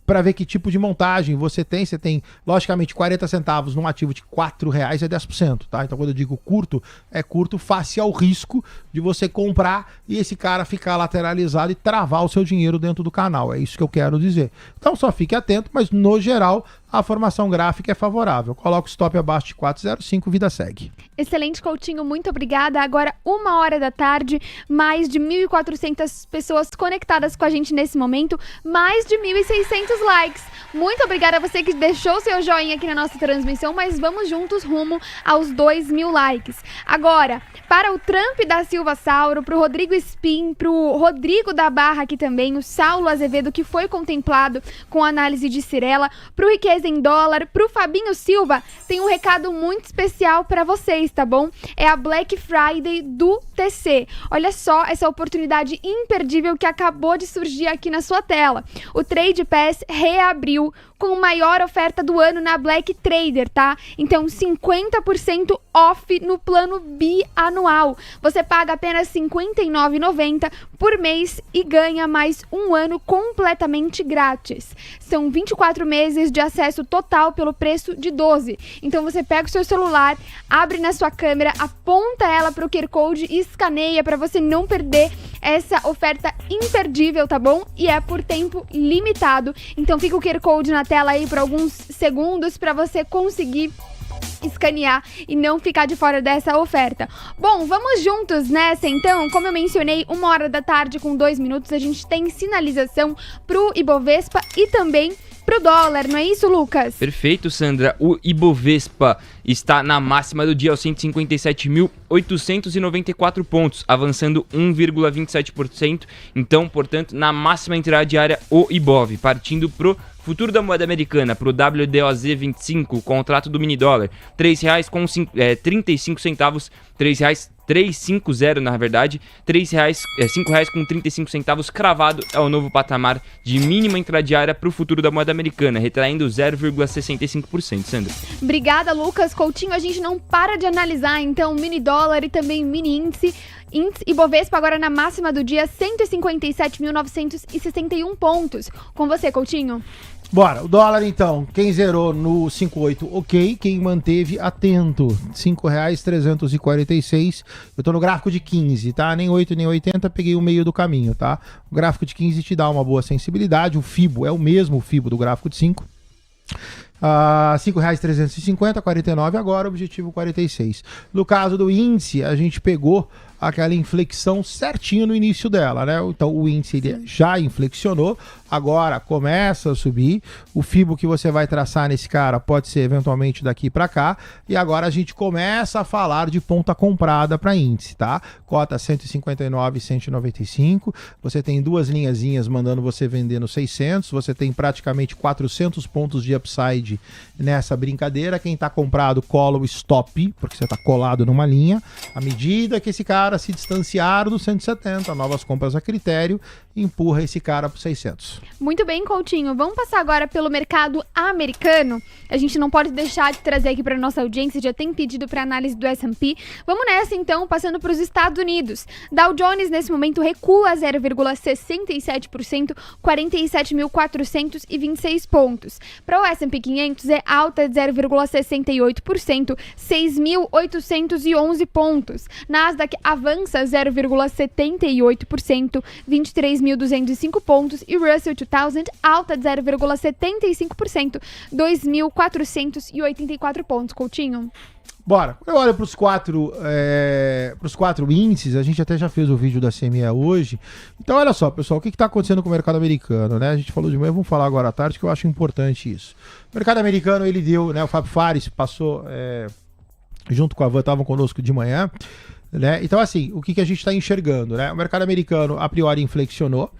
[SPEAKER 2] para ver que tipo de montagem você tem. Você tem, logicamente, 40 centavos num ativo de R$4 é 10%, tá? Então, quando eu digo curto, é curto face ao risco de você comprar e esse cara ficar lateralizado e travar o seu dinheiro dentro do canal. É isso que eu quero dizer. Então, só fique atento, mas no geral, a formação gráfica é favorável. Coloca o stop abaixo de 4,05, vida segue.
[SPEAKER 1] Excelente, Coutinho, muito obrigada. Agora, 1h da tarde, mais de 1.400 pessoas conectadas com a gente nesse momento, mais de 1.600 likes. Muito obrigada a você que deixou seu joinha aqui na nossa transmissão, mas vamos juntos rumo aos 2.000 likes. Agora, para o Trump da Silva Sauro, para o Rodrigo Spin, para o Rodrigo da Barra aqui também, o Saulo Azevedo, que foi contemplado com análise de Cirela, para o Riqueza em Dólar, para o Fabinho Silva, tem um recado muito especial para vocês, tá bom? É a Black Friday do TC. Olha só essa oportunidade imperdível que acabou de surgir aqui na sua tela. O Trade Pass reabriu com maior oferta do ano na Black Trader, tá? Então, 50% off no plano bianual. Você paga apenas R$ 59,90 por mês e ganha mais um ano completamente grátis. São 24 meses de acesso total pelo preço de 12. Então, você pega o seu celular, abre na sua câmera, aponta ela para o QR Code e escaneia para você não perder essa oferta imperdível, tá bom? E é por tempo limitado. Então, fica o QR Code na tela aí por alguns segundos para você conseguir escanear e não ficar de fora dessa oferta. Bom, vamos juntos nessa então. Como eu mencionei, 1h da tarde com 2 minutos, a gente tem sinalização pro Ibovespa e também pro dólar, não é isso, Lucas?
[SPEAKER 3] Perfeito, Sandra. O Ibovespa está na máxima do dia aos 157.894 pontos, avançando 1,27%. Então, portanto, na máxima intradiária o Ibov, partindo pro futuro da moeda americana, pro WDOZ25, contrato do mini dólar, R$3,35, R$3,350 na verdade, R$5,35 cravado é o novo patamar de mínima intradiária para o futuro da moeda americana, retraindo 0,65%. Sandra.
[SPEAKER 1] Obrigada, Lucas. Coutinho, a gente não para de analisar, então, mini dólar e também mini índice. Ibovespa agora na máxima do dia, 157.961 pontos. Com você, Coutinho.
[SPEAKER 2] Bora, o dólar então, quem zerou no 5,8, ok, quem manteve, atento, R$5,346, eu tô no gráfico de 15, tá, nem 8 nem 80, peguei o meio do caminho, tá, o gráfico de 15 te dá uma boa sensibilidade, o FIBO é o mesmo FIBO do gráfico de 5, R$5,350, 49 agora, objetivo 46. No caso do índice, a gente pegou aquela inflexão certinho no início dela, né? Então o índice ele já inflexionou, agora começa a subir. O FIBO que você vai traçar nesse cara pode ser eventualmente daqui para cá. E agora a gente começa a falar de ponta comprada para índice, tá? Cota 159 e 195. Você tem duas linhazinhas mandando você vender no 600. Você tem praticamente 400 pontos de upside nessa brincadeira. Quem tá comprado cola o stop, porque você tá colado numa linha. À medida que esse cara se distanciar do 170, novas compras a critério, empurra esse cara pro 600.
[SPEAKER 1] Muito bem, Coutinho. Vamos passar agora pelo mercado americano. A gente não pode deixar de trazer aqui para nossa audiência, já tem pedido para análise do S&P. Vamos nessa então, passando para os Estados Unidos. Dow Jones nesse momento recua 0,67%, 47.426 pontos. Para o S&P 500 é alta de 0,68%, 6.811 pontos. Nasdaq avança 0,78%, 23.205 pontos. E Russell 2000 alta de 0,75%, 2.484 pontos, Coutinho.
[SPEAKER 2] Bora. Eu olho para os quatro índices, a gente até já fez o vídeo da CME hoje. Então, olha só, pessoal, o que está acontecendo com o mercado americano, né? A gente falou de manhã, vamos falar agora à tarde, que eu acho importante isso. O mercado americano, ele deu, né? O Fábio Fares passou, junto com a Van, estavam conosco de manhã, né? Então, assim, o que a gente está enxergando, né? O mercado americano, a priori, inflexionou.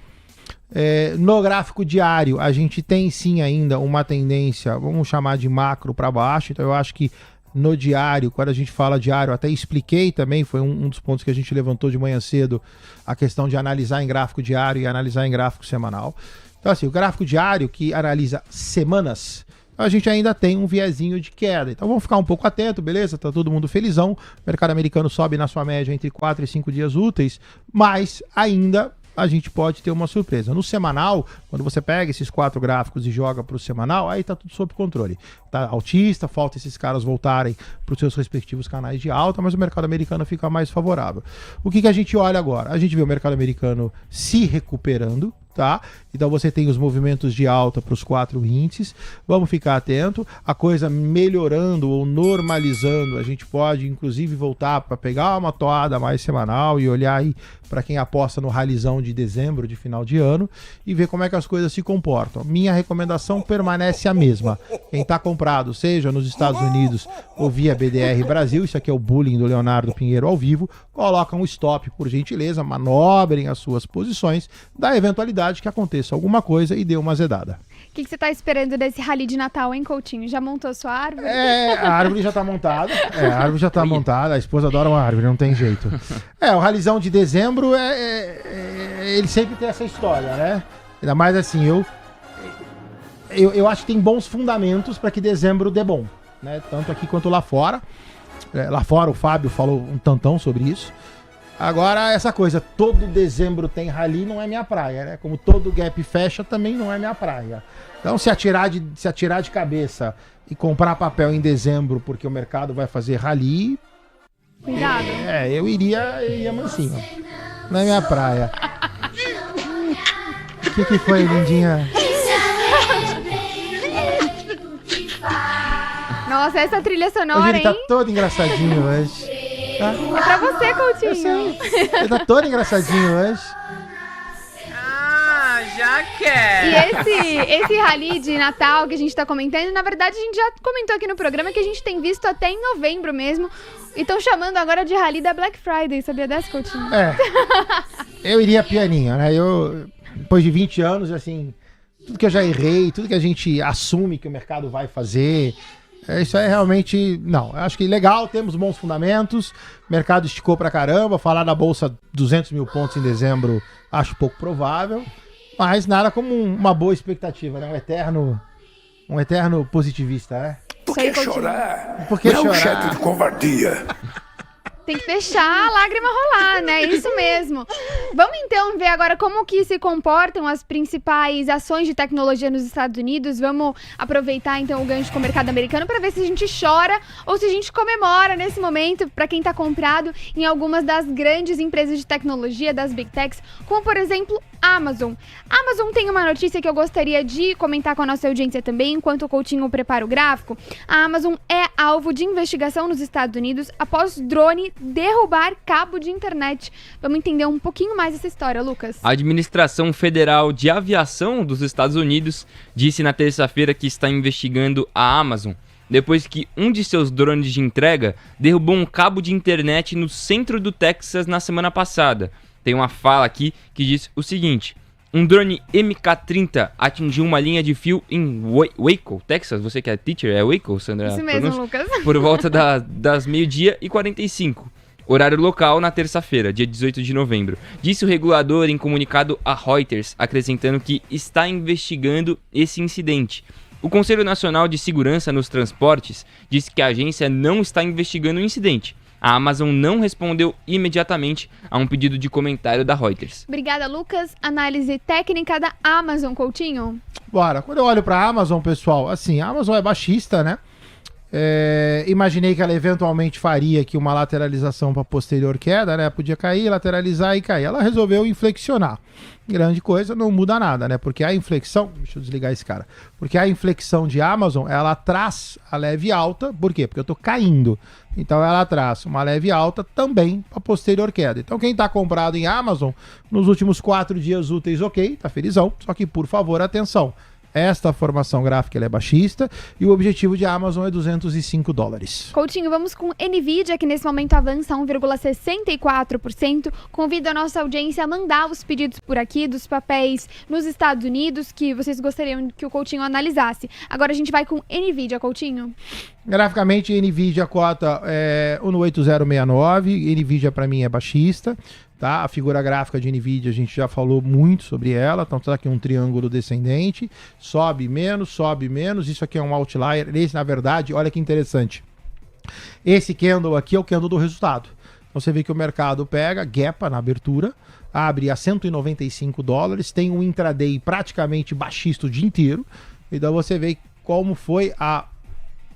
[SPEAKER 2] No gráfico diário, a gente tem sim ainda uma tendência, vamos chamar de macro para baixo. Então, eu acho que no diário, quando a gente fala diário, até expliquei também, foi um dos pontos que a gente levantou de manhã cedo, a questão de analisar em gráfico diário e analisar em gráfico semanal. Então, assim, o gráfico diário que analisa semanas, a gente ainda tem um viezinho de queda. Então vamos ficar um pouco atento, beleza? Tá todo mundo felizão. O mercado americano sobe na sua média entre 4 e 5 dias úteis, mas ainda a gente pode ter uma surpresa. No semanal, quando você pega esses 4 gráficos e joga para o semanal, aí tá tudo sob controle. Tá altista, falta esses caras voltarem para os seus respectivos canais de alta, mas o mercado americano fica mais favorável. O que a gente olha agora? A gente vê o mercado americano se recuperando, tá? Então você tem os movimentos de alta para os 4 índices. Vamos ficar atento. A coisa melhorando ou normalizando, a gente pode inclusive voltar para pegar uma toada mais semanal e olhar aí para quem aposta no ralizão de dezembro, de final de ano, e ver como é que as coisas se comportam. Minha recomendação permanece a mesma. Quem está comprado, seja nos Estados Unidos ou via BDR Brasil, isso aqui é o bullying do Leonardo Pinheiro ao vivo, coloca um stop, por gentileza, manobrem as suas posições, da eventualidade que aconteça alguma coisa e dê uma azedada.
[SPEAKER 1] O que você está esperando desse rally de Natal, hein, Coutinho? Já montou a sua árvore?
[SPEAKER 2] A árvore já está montada. A árvore já está montada. A esposa adora uma árvore, não tem jeito. O ralizão de dezembro, ele sempre tem essa história, né? Ainda mais assim, eu acho que tem bons fundamentos para que dezembro dê bom, né? Tanto aqui quanto lá fora. Lá fora o Fábio falou um tantão sobre isso. Agora, essa coisa, todo dezembro tem rally, não é minha praia, né? Como todo gap fecha, também não é minha praia. Então, se atirar de cabeça e comprar papel em dezembro porque o mercado vai fazer rally...
[SPEAKER 1] Cuidado.
[SPEAKER 2] Eu iria mansinho. Não é minha praia. O que foi, lindinha?
[SPEAKER 1] Nossa, essa trilha sonora,
[SPEAKER 2] hoje ele tá
[SPEAKER 1] hein?
[SPEAKER 2] todo engraçadinho hoje. Tá?
[SPEAKER 1] É pra você, Coutinho.
[SPEAKER 2] Ele tá todo engraçadinho hoje.
[SPEAKER 5] Já quer.
[SPEAKER 1] E esse rally de Natal que a gente tá comentando, na verdade a gente já comentou aqui no programa que a gente tem visto até em novembro mesmo. E estão chamando agora de rally da Black Friday, sabia dessa, Coutinho?
[SPEAKER 2] Eu iria pianinho, né? Depois de 20 anos, assim, tudo que eu já errei, tudo que a gente assume que o mercado vai fazer... Isso é realmente... Não, eu acho que legal, temos bons fundamentos, o mercado esticou pra caramba, falar da Bolsa 200 mil pontos em dezembro, acho pouco provável, mas nada como uma boa expectativa, né? Um eterno positivista, né?
[SPEAKER 4] Por que chorar?
[SPEAKER 2] Por que
[SPEAKER 4] não
[SPEAKER 2] chorar?
[SPEAKER 4] É um gesto de covardia.
[SPEAKER 1] Tem que deixar a lágrima rolar, né? Isso mesmo. Vamos então ver agora como que se comportam as principais ações de tecnologia nos Estados Unidos. Vamos aproveitar então o gancho com o mercado americano para ver se a gente chora ou se a gente comemora nesse momento para quem está comprado em algumas das grandes empresas de tecnologia, das Big Techs, como por exemplo Amazon. Amazon tem uma notícia que eu gostaria de comentar com a nossa audiência também, enquanto o Coutinho prepara o gráfico. A Amazon é alvo de investigação nos Estados Unidos após drone derrubar cabo de internet. Vamos entender um pouquinho mais essa história, Lucas.
[SPEAKER 3] A Administração Federal de Aviação dos Estados Unidos disse na terça-feira que está investigando a Amazon, depois que um de seus drones de entrega derrubou um cabo de internet no centro do Texas na semana passada. Tem uma fala aqui que diz o seguinte: um drone MK-30 atingiu uma linha de fio em Waco, Texas. Você que é teacher, é Waco, Sandra?
[SPEAKER 1] Isso mesmo, Lucas.
[SPEAKER 3] Por volta das 12h45, horário local, na terça-feira, dia 18 de novembro. Disse o regulador em comunicado a Reuters, acrescentando que está investigando esse incidente. O Conselho Nacional de Segurança nos Transportes disse que a agência não está investigando o incidente. A Amazon não respondeu imediatamente a um pedido de comentário da Reuters.
[SPEAKER 1] Obrigada, Lucas. Análise técnica da Amazon, Coutinho.
[SPEAKER 2] Bora. Quando eu olho para a Amazon, pessoal, assim, a Amazon é baixista, né? Imaginei que ela eventualmente faria aqui uma lateralização para posterior queda, né? Podia cair, lateralizar e cair. Ela resolveu inflexionar. Grande coisa, não muda nada, né? Porque a inflexão... Deixa eu desligar esse cara. Porque a inflexão de Amazon, ela traz a leve alta. Por quê? Porque eu tô caindo. Então ela traz uma leve alta também para posterior queda. Então quem tá comprado em Amazon, nos últimos 4 dias úteis, ok, tá felizão. Só que, por favor, atenção. Esta formação gráfica ela é baixista e o objetivo de Amazon é $205.
[SPEAKER 1] Coutinho, vamos com Nvidia, que nesse momento avança 1,64%. Convido a nossa audiência a mandar os pedidos por aqui dos papéis nos Estados Unidos que vocês gostariam que o Coutinho analisasse. Agora a gente vai com Nvidia, Coutinho.
[SPEAKER 2] Graficamente, Nvidia cota no 8069. Nvidia para mim é baixista. Tá? A figura gráfica de Nvidia a gente já falou muito sobre ela, então tá aqui um triângulo descendente, sobe menos, isso aqui é um outlier, esse na verdade, olha que interessante, esse candle aqui é o candle do resultado, então você vê que o mercado pega, gapa na abertura, abre a $195, tem um intraday praticamente baixista o dia inteiro, então você vê como foi a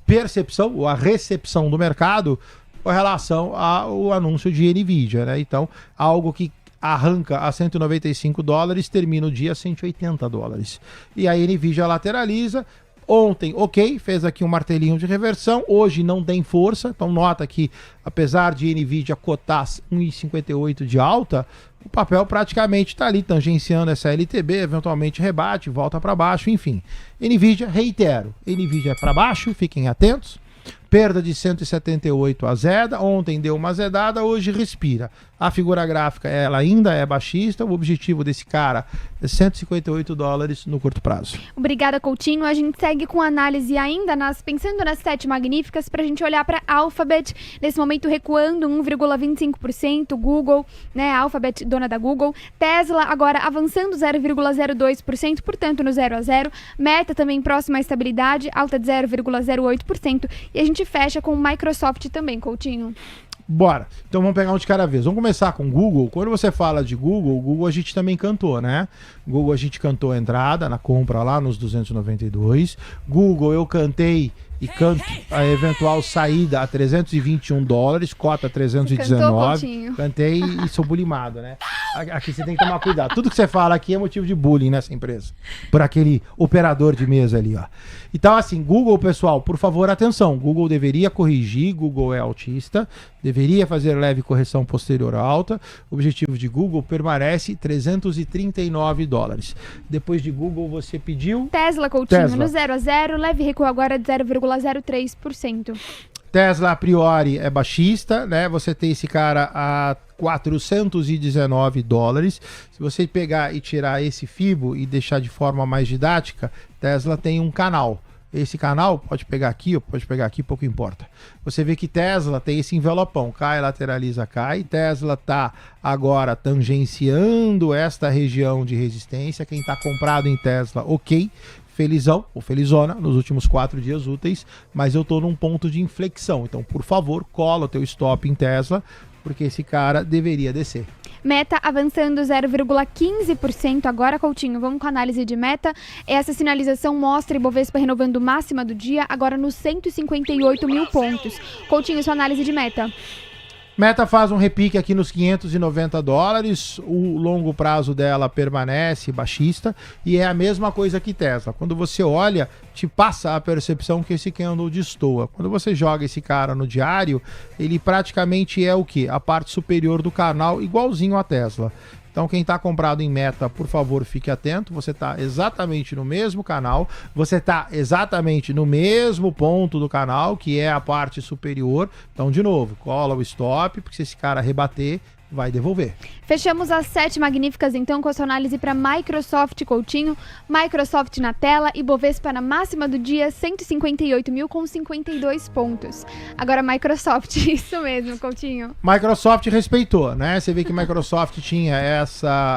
[SPEAKER 2] percepção, ou a recepção do mercado com relação ao anúncio de Nvidia, né? Então, algo que arranca a $195, termina o dia a $180. E a Nvidia lateraliza. Ontem, ok, fez aqui um martelinho de reversão. Hoje não tem força. Então, nota que, apesar de Nvidia cotar 1,58 de alta, o papel praticamente está ali tangenciando essa LTB, eventualmente rebate, volta para baixo, enfim. Nvidia, reitero, Nvidia é para baixo, fiquem atentos. Perda de 178 a zeda, ontem deu uma zedada, hoje respira. A figura gráfica ela ainda é baixista, o objetivo desse cara é $158 no curto prazo.
[SPEAKER 1] Obrigada, Coutinho. A gente segue com análise ainda pensando nas 7 magníficas, para a gente olhar para Alphabet, nesse momento recuando 1,25%, Google, né, Alphabet, dona da Google, Tesla agora avançando 0,02%, portanto no 0 a 0, Meta também próxima à estabilidade, alta de 0,08%, e a gente fecha com Microsoft também, Coutinho.
[SPEAKER 2] Bora. Então vamos pegar um de cada vez. Vamos começar com Google. Quando você fala de Google a gente também cantou, né? Google a gente cantou a entrada na compra lá nos 292. Google eu cantei e canto a eventual saída a $321, cota 319. Cantei e sou bulimado, né? Aqui você tem que tomar cuidado. Tudo que você fala aqui é motivo de bullying nessa empresa. Por aquele operador de mesa ali, ó. Então, assim, Google, pessoal, por favor, atenção. Google deveria corrigir, Google é autista, deveria fazer leve correção posterior alta. O objetivo de Google permanece $339. Depois de Google, você pediu...
[SPEAKER 1] Tesla, Coutinho, no 0 a 0, leve recuo agora de 0,03%.
[SPEAKER 2] Tesla, a priori, é baixista, né? Você tem esse cara a $419. Se você pegar e tirar esse FIBO e deixar de forma mais didática, Tesla tem um canal. Esse canal pode pegar aqui ou pode pegar aqui, pouco importa. Você vê que Tesla tem esse envelopão, cai, lateraliza, cai. Tesla tá agora tangenciando esta região de resistência. Quem tá comprado em Tesla, ok. Felizão ou felizona nos últimos 4 dias úteis, mas eu tô num ponto de inflexão. Então, por favor, cola o teu stop em Tesla, porque esse cara deveria descer.
[SPEAKER 1] Meta avançando 0,15% agora, Coutinho. Vamos com a análise de Meta. Essa sinalização mostra Ibovespa renovando máxima do dia, agora nos 158 mil pontos. Coutinho, sua análise de Meta.
[SPEAKER 2] Meta faz um repique aqui nos $590, o longo prazo dela permanece baixista e é a mesma coisa que Tesla. Quando você olha, te passa a percepção que esse candle destoa. Quando você joga esse cara no diário, ele praticamente é o quê? A parte superior do canal, igualzinho a Tesla. Então quem está comprado em meta, por favor, fique atento. Você está exatamente no mesmo canal, você está exatamente no mesmo ponto do canal, que é a parte superior. Então, de novo, cola o stop, porque se esse cara rebater, vai devolver.
[SPEAKER 1] Fechamos as 7 magníficas, então, com a sua análise para Microsoft, Coutinho. Microsoft na tela e Bovespa na máxima do dia, 158.052 pontos. Agora Microsoft, isso mesmo, Coutinho.
[SPEAKER 2] Microsoft respeitou, né? Você vê que Microsoft tinha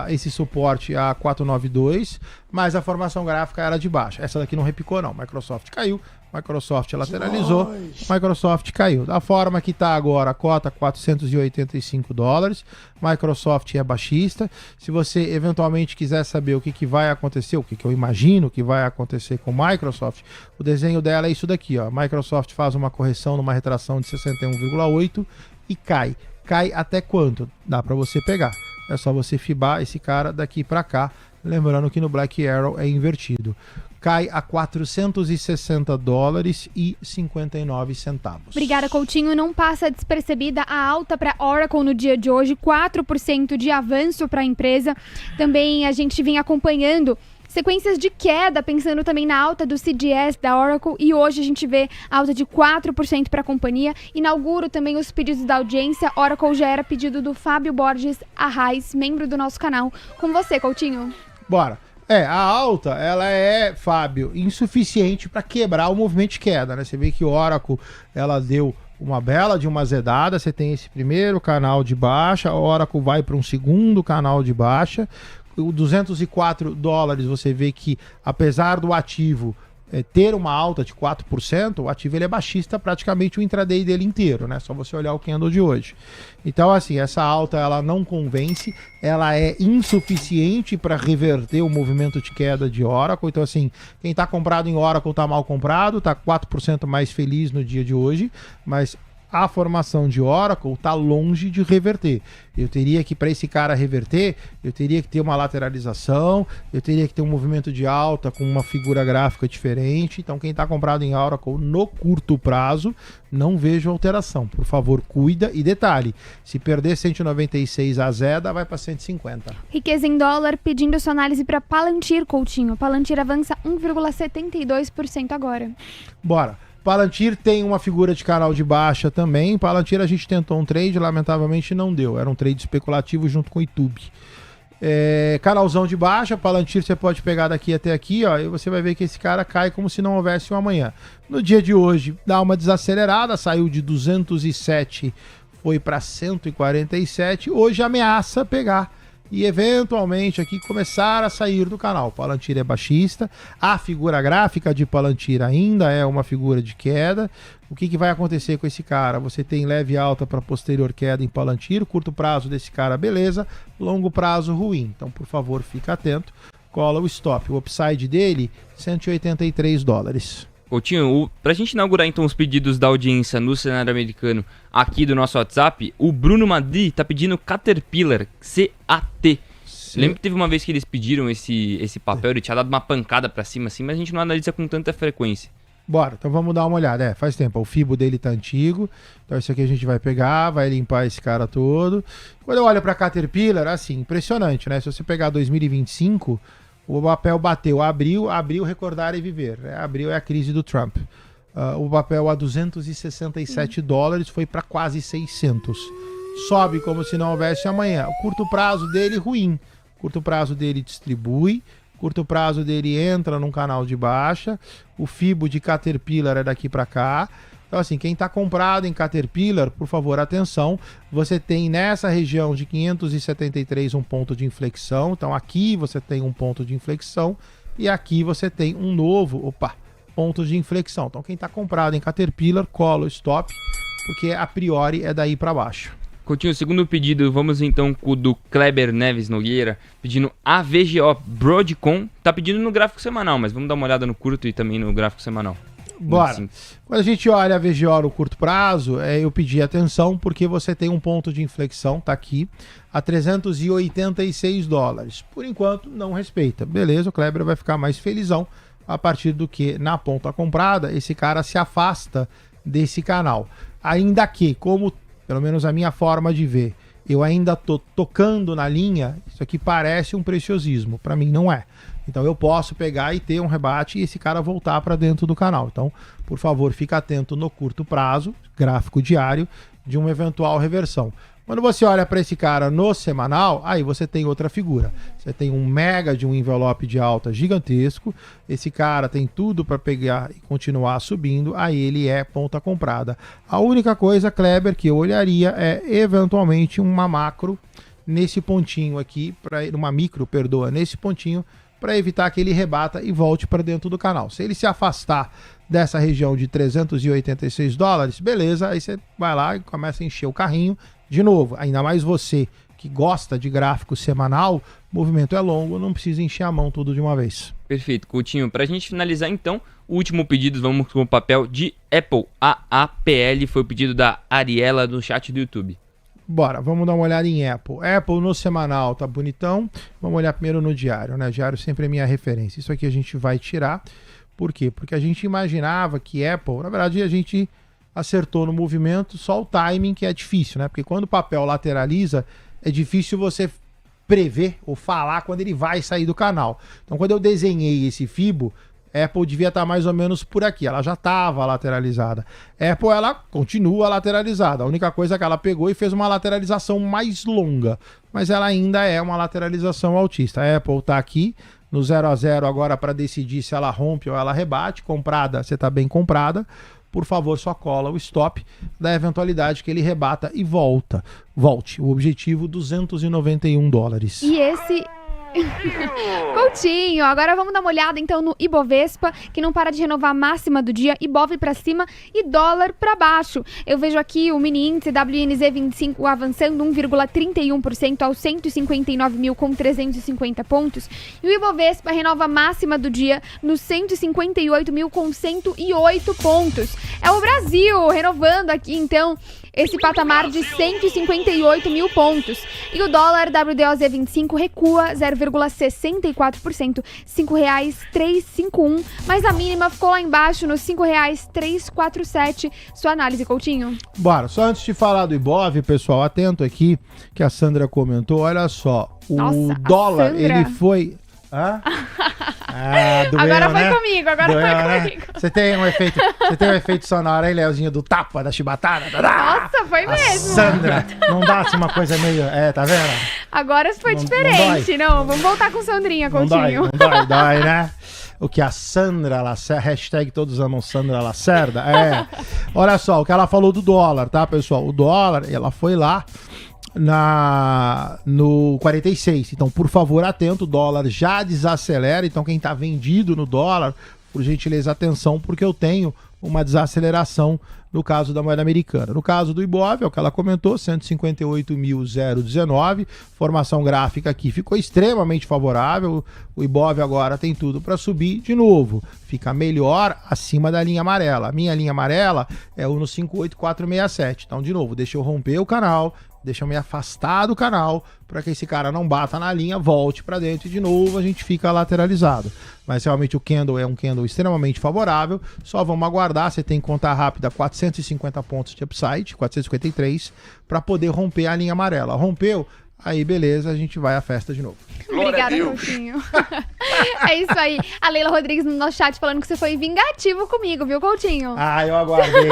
[SPEAKER 2] esse suporte a 492, mas a formação gráfica era de baixa. Essa daqui não repicou, não. Microsoft caiu. Microsoft lateralizou, Microsoft caiu. Da forma que está agora, a cota $485. Microsoft é baixista. Se você eventualmente quiser saber o que vai acontecer, o que eu imagino que vai acontecer com Microsoft, o desenho dela é isso daqui, ó. Microsoft faz uma correção numa retração de 61,8 e cai. Cai até quanto? Dá para você pegar. É só você fibar esse cara daqui para cá. Lembrando que no Black Arrow é invertido. Cai a $460,59.
[SPEAKER 1] Obrigada, Coutinho. Não passa despercebida a alta para Oracle no dia de hoje, 4% de avanço para a empresa. Também a gente vem acompanhando sequências de queda, pensando também na alta do CDS da Oracle, e hoje a gente vê alta de 4% para a companhia. Inauguro também os pedidos da audiência. Oracle já era pedido do Fábio Borges Arraes, membro do nosso canal. Com você, Coutinho.
[SPEAKER 2] Bora. A alta, ela é, Fábio, insuficiente para quebrar o movimento de queda, né? Você vê que o Oracle, ela deu uma bela de uma azedada, você tem esse primeiro canal de baixa, a Oracle vai para um segundo canal de baixa, o $204, você vê que apesar do ativo ter uma alta de 4%, o ativo ele é baixista praticamente o intraday dele inteiro, né? Só você olhar o candle de hoje. Então, assim, essa alta ela não convence, ela é insuficiente para reverter o movimento de queda de Oracle. Então, assim, quem está comprado em Oracle está mal comprado, está 4% mais feliz no dia de hoje, mas a formação de Oracle está longe de reverter. Eu teria que, para esse cara reverter, eu teria que ter uma lateralização, eu teria que ter um movimento de alta com uma figura gráfica diferente. Então, quem está comprado em Oracle no curto prazo, não vejo alteração. Por favor, cuida. E detalhe, se perder 196 a Zeda, vai para 150.
[SPEAKER 1] Riqueza em dólar, pedindo sua análise para Palantir, Coutinho. Palantir avança 1,72% agora.
[SPEAKER 2] Bora. Palantir tem uma figura de canal de baixa também. Palantir a gente tentou um trade, lamentavelmente não deu. Era um trade especulativo junto com o YouTube. Canalzão de baixa, Palantir você pode pegar daqui até aqui, ó, e você vai ver que esse cara cai como se não houvesse um amanhã. No dia de hoje dá uma desacelerada, saiu de 207, foi para 147. Hoje ameaça pegar e eventualmente aqui começar a sair do canal. Palantir é baixista, a figura gráfica de Palantir ainda é uma figura de queda. O que vai acontecer com esse cara? Você tem leve alta para posterior queda em Palantir, curto prazo desse cara, beleza, longo prazo ruim. Então, por favor, fica atento, cola o stop. O upside dele, $183.
[SPEAKER 3] Coutinho, pra gente inaugurar então os pedidos da audiência no cenário americano aqui do nosso WhatsApp, o Bruno Madri tá pedindo Caterpillar, CAT. Lembro que teve uma vez que eles pediram esse papel, ele tinha dado uma pancada pra cima assim, mas a gente não analisa com tanta frequência.
[SPEAKER 2] Bora, então vamos dar uma olhada. Faz tempo, o FIBO dele tá antigo, então isso aqui a gente vai pegar, vai limpar esse cara todo. Quando eu olho pra Caterpillar, assim, impressionante, né? Se você pegar 2025... o papel bateu, abril, recordar e viver. Abril é a crise do Trump. O papel a $267 foi para quase 600. Sobe como se não houvesse amanhã. O curto prazo dele ruim. Curto prazo dele distribui. Curto prazo dele entra num canal de baixa. O FIBO de Caterpillar é daqui para cá. Então, assim, quem está comprado em Caterpillar, por favor, atenção, você tem nessa região de 573 um ponto de inflexão. Então, aqui você tem um ponto de inflexão e aqui você tem um novo, ponto de inflexão. Então, quem está comprado em Caterpillar, cola o stop, porque a priori é daí para baixo.
[SPEAKER 3] Coutinho, segundo pedido, vamos então com o do Kleber Neves Nogueira, pedindo AVGO Broadcom. Tá pedindo no gráfico semanal, mas vamos dar uma olhada no curto e também no gráfico semanal.
[SPEAKER 2] Bora.
[SPEAKER 3] Sim.
[SPEAKER 2] Quando a gente olha a VGO no curto prazo, eu pedi atenção porque você tem um ponto de inflexão, tá aqui, a 386 dólares. Por enquanto, não respeita. Beleza, o Kleber vai ficar mais felizão a partir do que na ponta comprada, esse cara se afasta desse canal. Ainda que, como pelo menos a minha forma de ver, eu ainda tô tocando na linha, isso aqui parece um preciosismo, para mim não é. Então eu posso pegar e ter um rebate e esse cara voltar para dentro do canal. Então, por favor, fica atento no curto prazo, gráfico diário, de uma eventual reversão. Quando você olha para esse cara no semanal, aí você tem outra figura. Você tem um mega de um envelope de alta gigantesco. Esse cara tem tudo para pegar e continuar subindo. Aí ele é ponta comprada. A única coisa, Kleber, que eu olharia é eventualmente uma macro nesse pontinho aqui, uma micro, perdoa, nesse pontinho, para evitar que ele rebata e volte para dentro do canal. Se ele se afastar dessa região de 386 dólares, beleza, aí você vai lá e começa a encher o carrinho. De novo, ainda mais você que gosta de gráfico semanal, o movimento é longo, não precisa encher a mão tudo de uma vez.
[SPEAKER 3] Perfeito, Coutinho. Para a gente finalizar então, o último pedido, vamos com o papel de Apple. A APL foi o pedido da Ariela no chat do YouTube.
[SPEAKER 2] Bora, vamos dar uma olhada em Apple. Apple no semanal tá bonitão. Vamos olhar primeiro no diário, né? Diário sempre é minha referência. Isso aqui a gente vai tirar. Por quê? Porque a gente imaginava que Apple, na verdade, a gente acertou no movimento, só o timing que é difícil, né? Porque quando o papel lateraliza, é difícil você prever ou falar quando ele vai sair do canal. Então, quando eu desenhei esse Fibo, Apple devia estar mais ou menos por aqui. Ela já estava lateralizada. Apple, ela continua lateralizada. A única coisa é que ela pegou e fez uma lateralização mais longa. Mas ela ainda é uma lateralização altista. A Apple está aqui no 0 a 0 agora para decidir se ela rompe ou ela rebate. Comprada, você está bem comprada. Por favor, só cola o stop da eventualidade que ele rebata e volte. O objetivo, 291 dólares.
[SPEAKER 1] E esse... Coutinho, agora vamos dar uma olhada então no Ibovespa, que não para de renovar a máxima do dia, Ibov para cima e dólar para baixo. Eu vejo aqui o mini índice WNZ25 avançando 1,31% aos 159.350 pontos, e o Ibovespa renova a máxima do dia nos 158.108 pontos. É o Brasil renovando aqui então esse patamar de 158 mil pontos. E o dólar WDOZ25 recua 0,64%, R$ 5,351, mas a mínima ficou lá embaixo nos R$ 5,347. Sua análise, Coutinho?
[SPEAKER 2] Bora, só antes de falar do Ibov, pessoal, atento aqui que a Sandra comentou, olha só, o dólar, ele foi... Hã? Doeu,
[SPEAKER 1] agora foi
[SPEAKER 2] né?
[SPEAKER 1] comigo,
[SPEAKER 2] Doeu,
[SPEAKER 1] foi
[SPEAKER 2] né?
[SPEAKER 1] comigo.
[SPEAKER 2] Você tem um efeito sonoro aí, Leozinho, do tapa, da chibatada?
[SPEAKER 1] Nossa, foi mesmo.
[SPEAKER 2] Sandra, não dá assim uma coisa meio... tá vendo?
[SPEAKER 1] Agora foi diferente, não, vamos voltar com Sandrinha, Coutinho.
[SPEAKER 2] Não dói, né? O que a Sandra Lacerda, hashtag todos amam Sandra Lacerda, olha só, o que ela falou do dólar, tá, pessoal? O dólar, ela foi lá no 46, então por favor atento, o dólar já desacelera, então quem tá vendido no dólar, por gentileza atenção, porque eu tenho uma desaceleração no caso da moeda americana. No caso do Ibov, é o que ela comentou, 158.019, formação gráfica aqui ficou extremamente favorável, o Ibov agora tem tudo para subir de novo, fica melhor acima da linha amarela. A minha linha amarela é o no 58467, então de novo, deixa eu romper o canal, deixa eu me afastar do canal para que esse cara não bata na linha, volte para dentro e de novo a gente fica lateralizado. Mas realmente o candle é um candle extremamente favorável, só vamos aguardar, você tem conta rápida 450 pontos de upside, 453, para poder romper a linha amarela. Rompeu, aí beleza, a gente vai à festa de novo.
[SPEAKER 1] Obrigada, Coutinho. É isso aí. A Leila Rodrigues no nosso chat falando que você foi vingativo comigo, viu, Coutinho?
[SPEAKER 2] Eu aguardei,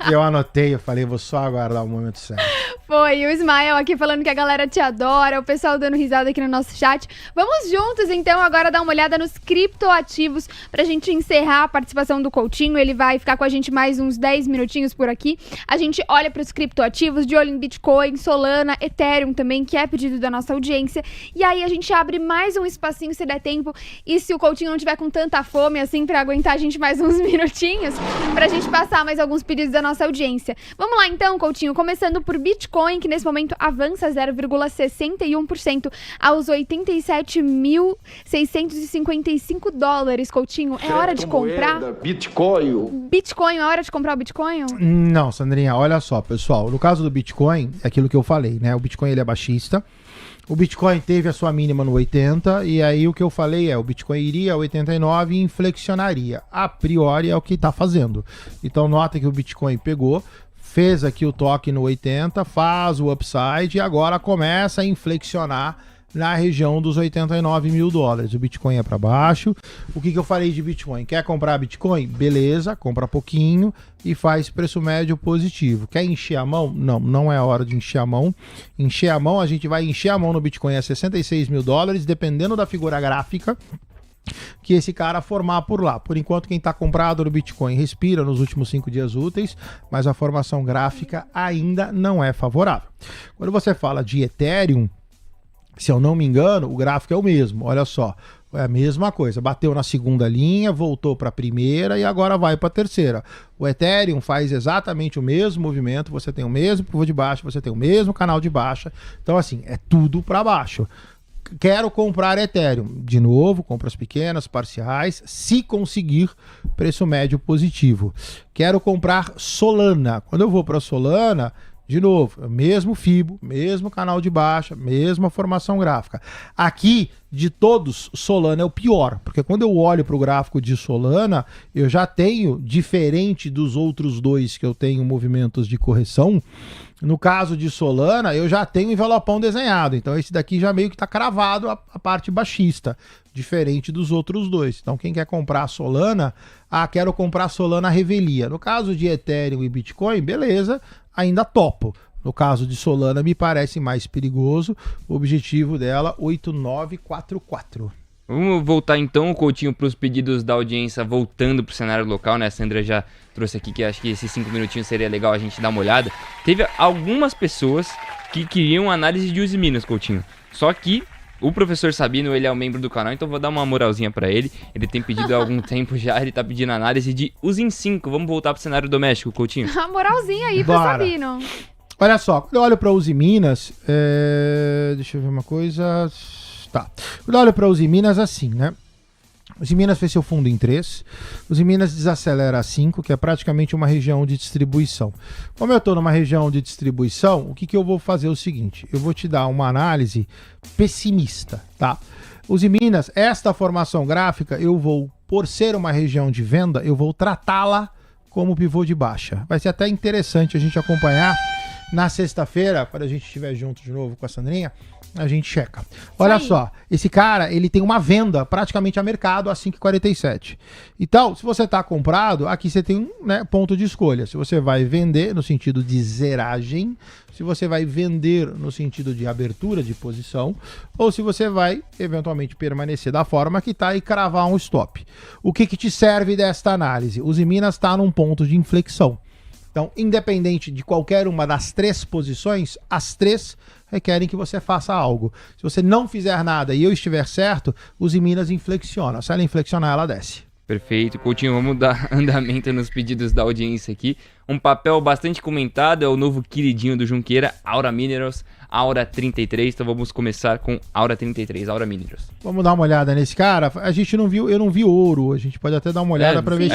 [SPEAKER 2] eu anotei, eu falei, vou só aguardar o momento certo.
[SPEAKER 1] Foi, o Ismael aqui falando que a galera te adora, o pessoal dando risada aqui no nosso chat. Vamos juntos, então, agora dar uma olhada nos criptoativos pra gente encerrar a participação do Coutinho. Ele vai ficar com a gente mais uns 10 minutinhos por aqui. A gente olha pros criptoativos, de olho em Bitcoin, Solana, Ethereum também, que é pedido da nossa audiência. E aí a gente abre mais um espacinho se der tempo. E se o Coutinho não tiver com tanta fome, assim, pra aguentar a gente mais uns minutinhos, pra gente passar mais alguns pedidos da nossa audiência. Vamos lá, então, Coutinho, começando por Bitcoin. Bitcoin, que nesse momento avança 0,61% aos 87.655 dólares, Coutinho. É hora de comprar? Bitcoin, é hora de comprar o Bitcoin?
[SPEAKER 2] Não, Sandrinha, olha só, pessoal. No caso do Bitcoin, é aquilo que eu falei, né? O Bitcoin ele é baixista. O Bitcoin teve a sua mínima no 80, e aí o que eu falei é, o Bitcoin iria a 89 e inflexionaria. A priori é o que está fazendo. Então nota que o Bitcoin pegou, fez aqui o toque no 80, faz o upside e agora começa a inflexionar na região dos 89 mil dólares. O Bitcoin é para baixo. O que eu falei de Bitcoin? Quer comprar Bitcoin? Beleza, compra pouquinho e faz preço médio positivo. Quer encher a mão? Não, não é a hora de encher a mão. Encher a mão, a gente vai encher a mão no Bitcoin a 66 mil dólares, dependendo da figura gráfica que esse cara formar por lá. Por enquanto, quem está comprado no Bitcoin respira nos últimos 5 dias úteis, mas a formação gráfica ainda não é favorável. Quando você fala de Ethereum, se eu não me engano, o gráfico é o mesmo. Olha só, é a mesma coisa. Bateu na segunda linha, voltou para a primeira e agora vai para a terceira. O Ethereum faz exatamente o mesmo movimento. Você tem o mesmo pivô de baixa, você tem o mesmo canal de baixa. Então, assim, é tudo para baixo. Quero comprar Ethereum. De novo, compras pequenas, parciais, se conseguir preço médio positivo. Quero comprar Solana. Quando eu vou para Solana, de novo, mesmo FIBO, mesmo canal de baixa, mesma formação gráfica. Aqui, de todos, Solana é o pior, porque quando eu olho para o gráfico de Solana, eu já tenho, diferente dos outros dois que eu tenho movimentos de correção, no caso de Solana, eu já tenho envelopão desenhado, então esse daqui já meio que está cravado a parte baixista, diferente dos outros dois. Então quem quer comprar Solana, quero comprar Solana Revelia. No caso de Ethereum e Bitcoin, beleza, ainda topo. No caso de Solana, me parece mais perigoso. O objetivo dela, 8944.
[SPEAKER 3] Vamos voltar então, Coutinho, para os pedidos da audiência, voltando para o cenário local, né? A Sandra já trouxe aqui que acho que esses 5 minutinhos seria legal a gente dar uma olhada. Teve algumas pessoas que queriam análise de Uzi Minas, Coutinho. Só que o professor Sabino, ele é um membro do canal, então vou dar uma moralzinha para ele. Ele tem pedido há algum tempo já, ele tá pedindo análise de Uzi 5. Vamos voltar para o cenário doméstico, Coutinho.
[SPEAKER 1] A moralzinha aí pro Sabino.
[SPEAKER 2] Olha só, quando eu olho para Uzi Minas, deixa eu ver uma coisa. Tá. Quando eu olho para Uzi Minas, assim, né? Uzi Minas fez seu fundo em 3. Uzi Minas desacelera a 5, que é praticamente uma região de distribuição. Como eu estou numa região de distribuição, o que eu vou fazer é o seguinte: eu vou te dar uma análise pessimista, tá? Uzi Minas, esta formação gráfica, eu vou, por ser uma região de venda, eu vou tratá-la como pivô de baixa. Vai ser até interessante a gente acompanhar na sexta-feira, quando a gente estiver junto de novo com a Sandrinha, a gente checa. Olha só, esse cara, ele tem uma venda praticamente a mercado a 5,47. Então, se você está comprado, aqui você tem um, né, ponto de escolha. Se você vai vender no sentido de zeragem, se você vai vender no sentido de abertura de posição, ou se você vai eventualmente permanecer da forma que está e cravar um stop. O que te serve desta análise? Uzi Minas está num ponto de inflexão. Então, independente de qualquer uma das 3 posições, as 3 requerem que você faça algo. Se você não fizer nada e eu estiver certo, Uzi Minas inflexiona. Se ela inflexionar, ela desce.
[SPEAKER 3] Perfeito. Coutinho, vamos dar andamento nos pedidos da audiência aqui. Um papel bastante comentado é o novo queridinho do Junqueira, Aura Minerals, Aura 33. Então vamos começar com Aura 33, Aura Minerals.
[SPEAKER 2] Vamos dar uma olhada nesse cara. A gente não viu, eu não vi ouro. A gente pode até dar uma olhada para ver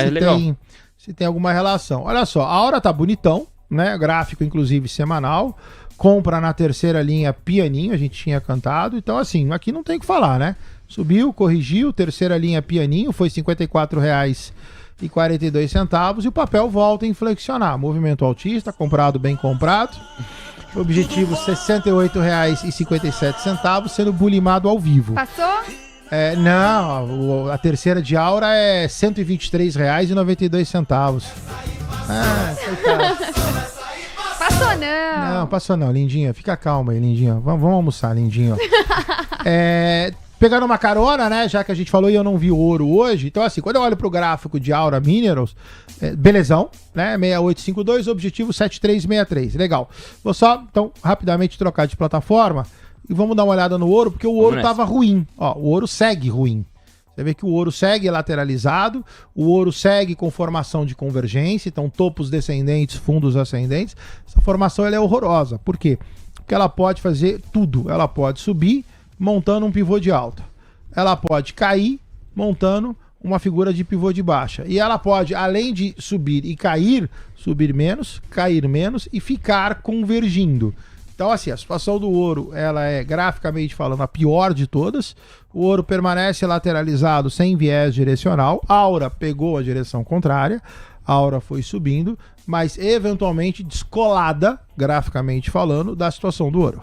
[SPEAKER 2] se tem alguma relação. Olha só, a Aura tá bonitão, né? Gráfico, inclusive, semanal. Compra na terceira linha pianinho, a gente tinha cantado. Então, assim, aqui não tem o que falar, né? Subiu, corrigiu, terceira linha pianinho, foi R$ 54,42 e o papel volta a inflexionar. Movimento altista, comprado, bem comprado. Objetivo R$ 68,57, sendo bulimado ao vivo.
[SPEAKER 1] Passou?
[SPEAKER 2] Não, a terceira de Aura é R$ 123,92.
[SPEAKER 1] Passou não.
[SPEAKER 2] Não, passou não, lindinha. Fica calma aí, lindinha. Vamos almoçar, lindinho. Pegando uma carona, né, já que a gente falou e eu não vi ouro hoje, então assim, quando eu olho pro gráfico de Aura Minerals, belezão, né, 6852, objetivo 7363, legal. Vou só, então, rapidamente trocar de plataforma e vamos dar uma olhada no ouro, porque o ouro tava ruim, ó, o ouro segue ruim. Você vê que o ouro segue lateralizado, o ouro segue com formação de convergência, então topos descendentes, fundos ascendentes. Essa formação ela é horrorosa. Por quê? Porque ela pode fazer tudo. Ela pode subir montando um pivô de alta. Ela pode cair montando uma figura de pivô de baixa. E ela pode, além de subir e cair, subir menos, cair menos e ficar convergindo. Então, assim, a situação do ouro, ela é, graficamente falando, a pior de todas. O ouro permanece lateralizado sem viés direcional. A aura pegou a direção contrária. A aura foi subindo, mas eventualmente descolada, graficamente falando, da situação do ouro.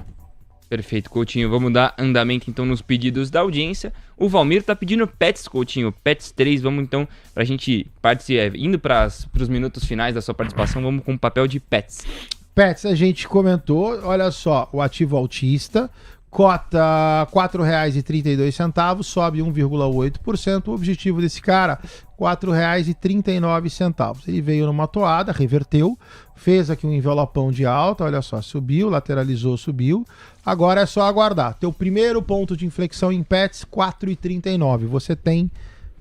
[SPEAKER 3] Perfeito, Coutinho. Vamos dar andamento então nos pedidos da audiência. O Valmir tá pedindo Pets, Coutinho. Pets 3, vamos então, pra gente participar, indo pros minutos finais da sua participação, vamos com o papel de Pets.
[SPEAKER 2] Pets, a gente comentou, olha só, o ativo altista, cota R$ 4,32, sobe 1,8%. O objetivo desse cara, R$ 4,39. Ele veio numa toada, reverteu, fez aqui um envelopão de alta, olha só, subiu, lateralizou, subiu. Agora é só aguardar. Teu primeiro ponto de inflexão em Pets, 4,39. Você tem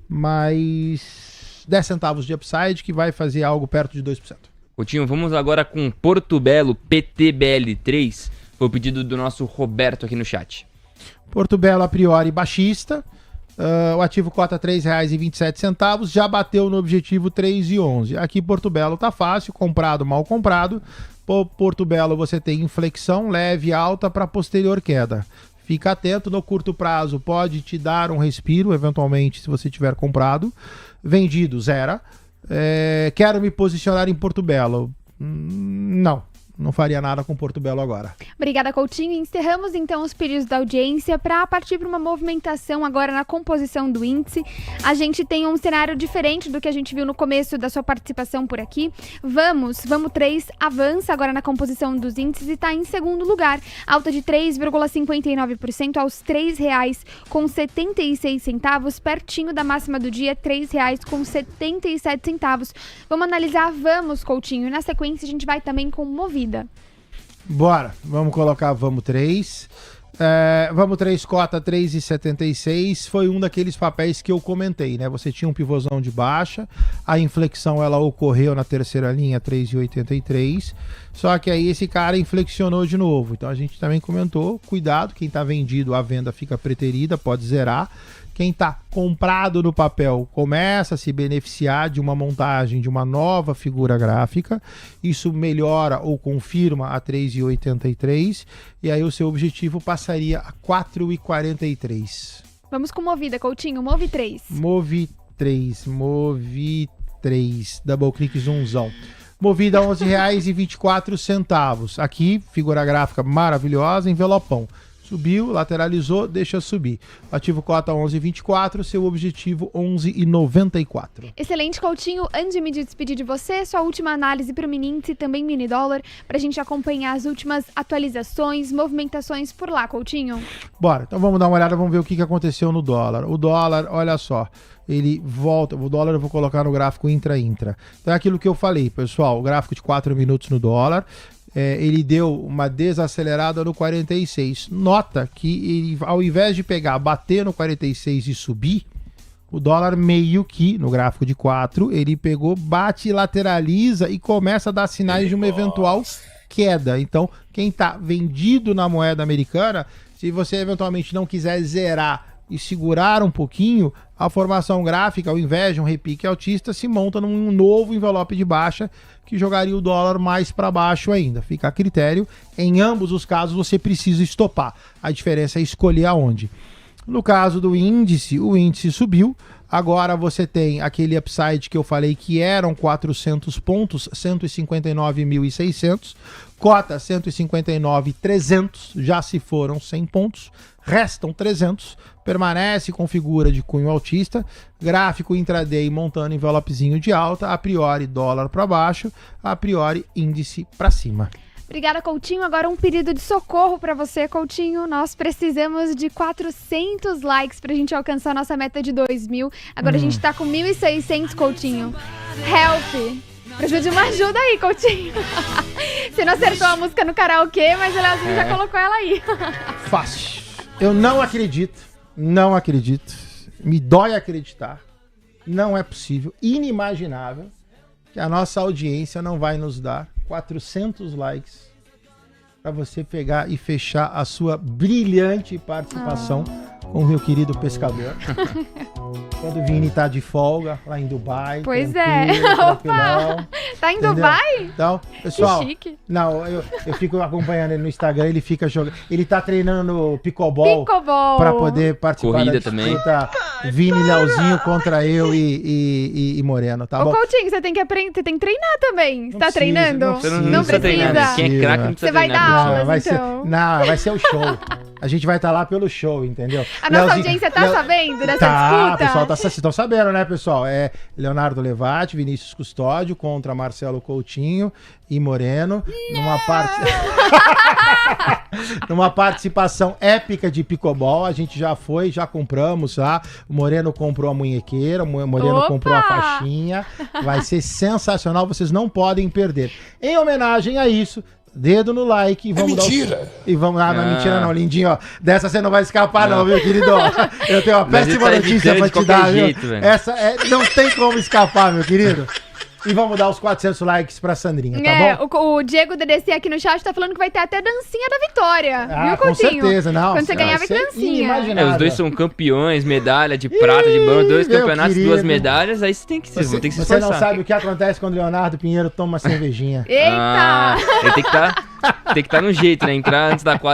[SPEAKER 2] mais 10 centavos de upside, que vai fazer algo perto de 2%.
[SPEAKER 3] Coutinho, vamos agora com Porto Belo PTBL3. Foi o pedido do nosso Roberto aqui no chat.
[SPEAKER 2] Porto Belo a priori baixista. O ativo cota R$ 3,27. Já bateu no objetivo 3,11. Aqui Porto Belo tá fácil. Comprado, mal comprado. Porto Belo você tem inflexão leve, alta para posterior queda. Fica atento, no curto prazo pode te dar um respiro, eventualmente, se você tiver comprado. Vendido, zero. Quero me posicionar em Porto Belo. Não faria nada com Porto Belo agora.
[SPEAKER 1] Obrigada, Coutinho. Encerramos então os pedidos da audiência para partir para uma movimentação agora na composição do índice. A gente tem um cenário diferente do que a gente viu no começo da sua participação por aqui. Vamos 3 avança agora na composição dos índices e está em segundo lugar. Alta de 3,59% aos R$ 3,76, pertinho da máxima do dia, R$ 3,77. Vamos analisar Vamos, Coutinho. E na sequência a gente vai também com Movida.
[SPEAKER 2] Bora, vamos colocar Vamos 3. Vamos 3 cota 3,76. Foi um daqueles papéis que eu comentei, né? Você tinha um pivôzão de baixa, a inflexão ela ocorreu na terceira linha 3,83. Só que aí esse cara inflexionou de novo. Então a gente também comentou, cuidado, quem tá vendido, a venda fica preterida, pode zerar. Quem está comprado no papel começa a se beneficiar de uma montagem de uma nova figura gráfica. Isso melhora ou confirma a 3,83 e aí o seu objetivo passaria a 4,43.
[SPEAKER 1] Vamos com Movida, Coutinho. Move 3.
[SPEAKER 2] Move 3. Double clique zoomzão. Movida a R$ 11,24. Aqui, figura gráfica maravilhosa, envelopão. Subiu, lateralizou, deixa subir. Ativo cota 11,24, seu objetivo 11,94.
[SPEAKER 1] Excelente, Coutinho. Antes de me despedir de você, sua última análise para o mini índice e também mini dólar, para a gente acompanhar as últimas atualizações, movimentações por lá, Coutinho.
[SPEAKER 2] Bora, então vamos dar uma olhada, vamos ver o que aconteceu no dólar. O dólar, olha só, ele volta, o dólar eu vou colocar no gráfico intra-intra. Então é aquilo que eu falei, pessoal, o gráfico de 4 minutos no dólar, ele deu uma desacelerada no 46. Nota que ele, ao invés de bater no 46 e subir, o dólar meio que, no gráfico de 4, ele pegou, bate, lateraliza e começa a dar sinais de uma eventual queda. Então, quem está vendido na moeda americana, se você eventualmente não quiser zerar e segurar um pouquinho, a formação gráfica, ao invés de um repique altista, se monta num novo envelope de baixa que jogaria o dólar mais para baixo ainda. Fica a critério. Em ambos os casos você precisa estopar. A diferença é escolher aonde. No caso do índice, o índice subiu. Agora você tem aquele upside que eu falei que eram 400 pontos, 159.600. Cota 159.300, já se foram 100 pontos. Restam 300, permanece com figura de cunho altista, gráfico intraday montando envelopezinho de alta, a priori dólar para baixo, a priori índice para cima.
[SPEAKER 1] Obrigada, Coutinho. Agora um pedido de socorro para você, Coutinho. Nós precisamos de 400 likes pra gente alcançar a nossa meta de 2.000. Agora a gente tá com 1.600, Coutinho. Help! Ajude uma ajuda aí, Coutinho. Você não acertou a música no karaokê, mas o Leozinho já colocou ela aí.
[SPEAKER 2] Fácil. Eu não acredito. me dói acreditar, não é possível, inimaginável, que a nossa audiência não vai nos dar 400 likes para você pegar e fechar a sua brilhante participação com o meu querido pescador. Quando o Vini tá de folga lá em Dubai.
[SPEAKER 1] Pois
[SPEAKER 2] tranquilão.
[SPEAKER 1] Tá em
[SPEAKER 2] Entendeu?
[SPEAKER 1] Dubai?
[SPEAKER 2] Então, pessoal,
[SPEAKER 1] Que chique.
[SPEAKER 2] não, eu fico acompanhando ele no Instagram, ele fica jogando. Ele tá treinando pickleball pra poder participar
[SPEAKER 3] Corrida
[SPEAKER 2] da disputa Vini e Leozinho contra eu e Moreno, tá
[SPEAKER 1] Ô,
[SPEAKER 2] bom?
[SPEAKER 1] Coutinho, você tem que aprender, você tem que treinar também. Você tá
[SPEAKER 2] precisa,
[SPEAKER 1] treinando?
[SPEAKER 2] não
[SPEAKER 3] Você
[SPEAKER 2] precisa.
[SPEAKER 3] não precisa treinar, né? Quem é craque não precisa
[SPEAKER 1] Você vai
[SPEAKER 3] treinar.
[SPEAKER 1] dar
[SPEAKER 3] pessoal.
[SPEAKER 1] aulas,
[SPEAKER 2] vai
[SPEAKER 1] então.
[SPEAKER 2] vai ser o show. A gente vai estar lá pelo show, entendeu?
[SPEAKER 1] A nossa
[SPEAKER 2] Leozinho-
[SPEAKER 1] audiência tá sabendo dessa
[SPEAKER 2] Tá,
[SPEAKER 1] disputa?
[SPEAKER 2] o pessoal tá, vocês estão sabendo, né, pessoal? É Leonardo Levati, Vinícius Custódio contra Marcelo Coutinho e Moreno numa participação épica de pickleball. A gente já foi, já compramos, tá? O Moreno comprou a munhequeira, o Moreno
[SPEAKER 1] Opa!
[SPEAKER 2] comprou a faixinha. Vai ser sensacional, vocês não podem perder. Em homenagem a isso, dedo no like e vamos
[SPEAKER 4] mentira.
[SPEAKER 2] E vamos lá, não é
[SPEAKER 3] Ah.
[SPEAKER 2] mentira não, lindinho, ó. Dessa você não vai escapar não, viu, querido? Eu tenho uma
[SPEAKER 3] Mas ele
[SPEAKER 2] péssima
[SPEAKER 3] tá
[SPEAKER 2] notícia
[SPEAKER 3] evitando
[SPEAKER 2] pra
[SPEAKER 3] de
[SPEAKER 2] te
[SPEAKER 3] qualquer
[SPEAKER 2] dar, viu?
[SPEAKER 3] jeito, velho.
[SPEAKER 2] Essa não tem como escapar, meu querido. E vamos dar os 400 likes pra Sandrinha, tá bom?
[SPEAKER 1] O Diego DDC aqui no chat tá falando que vai ter até dancinha da vitória. Viu,
[SPEAKER 2] Com
[SPEAKER 1] Coutinho?
[SPEAKER 2] certeza, não.
[SPEAKER 1] Quando você ganhar, vai ter dancinha.
[SPEAKER 3] Os dois são campeões, medalha de prata, de bronze, dois
[SPEAKER 2] meu
[SPEAKER 3] campeonetos,
[SPEAKER 2] querido.
[SPEAKER 3] duas medalhas, aí você tem que, vocês vão ter que se
[SPEAKER 2] Você
[SPEAKER 3] esforçar.
[SPEAKER 2] não sabe o que acontece quando o Leonardo Pinheiro toma uma cervejinha.
[SPEAKER 1] Eita!
[SPEAKER 3] Ah, ele tem que estar no jeito, né? Entrar antes da quadra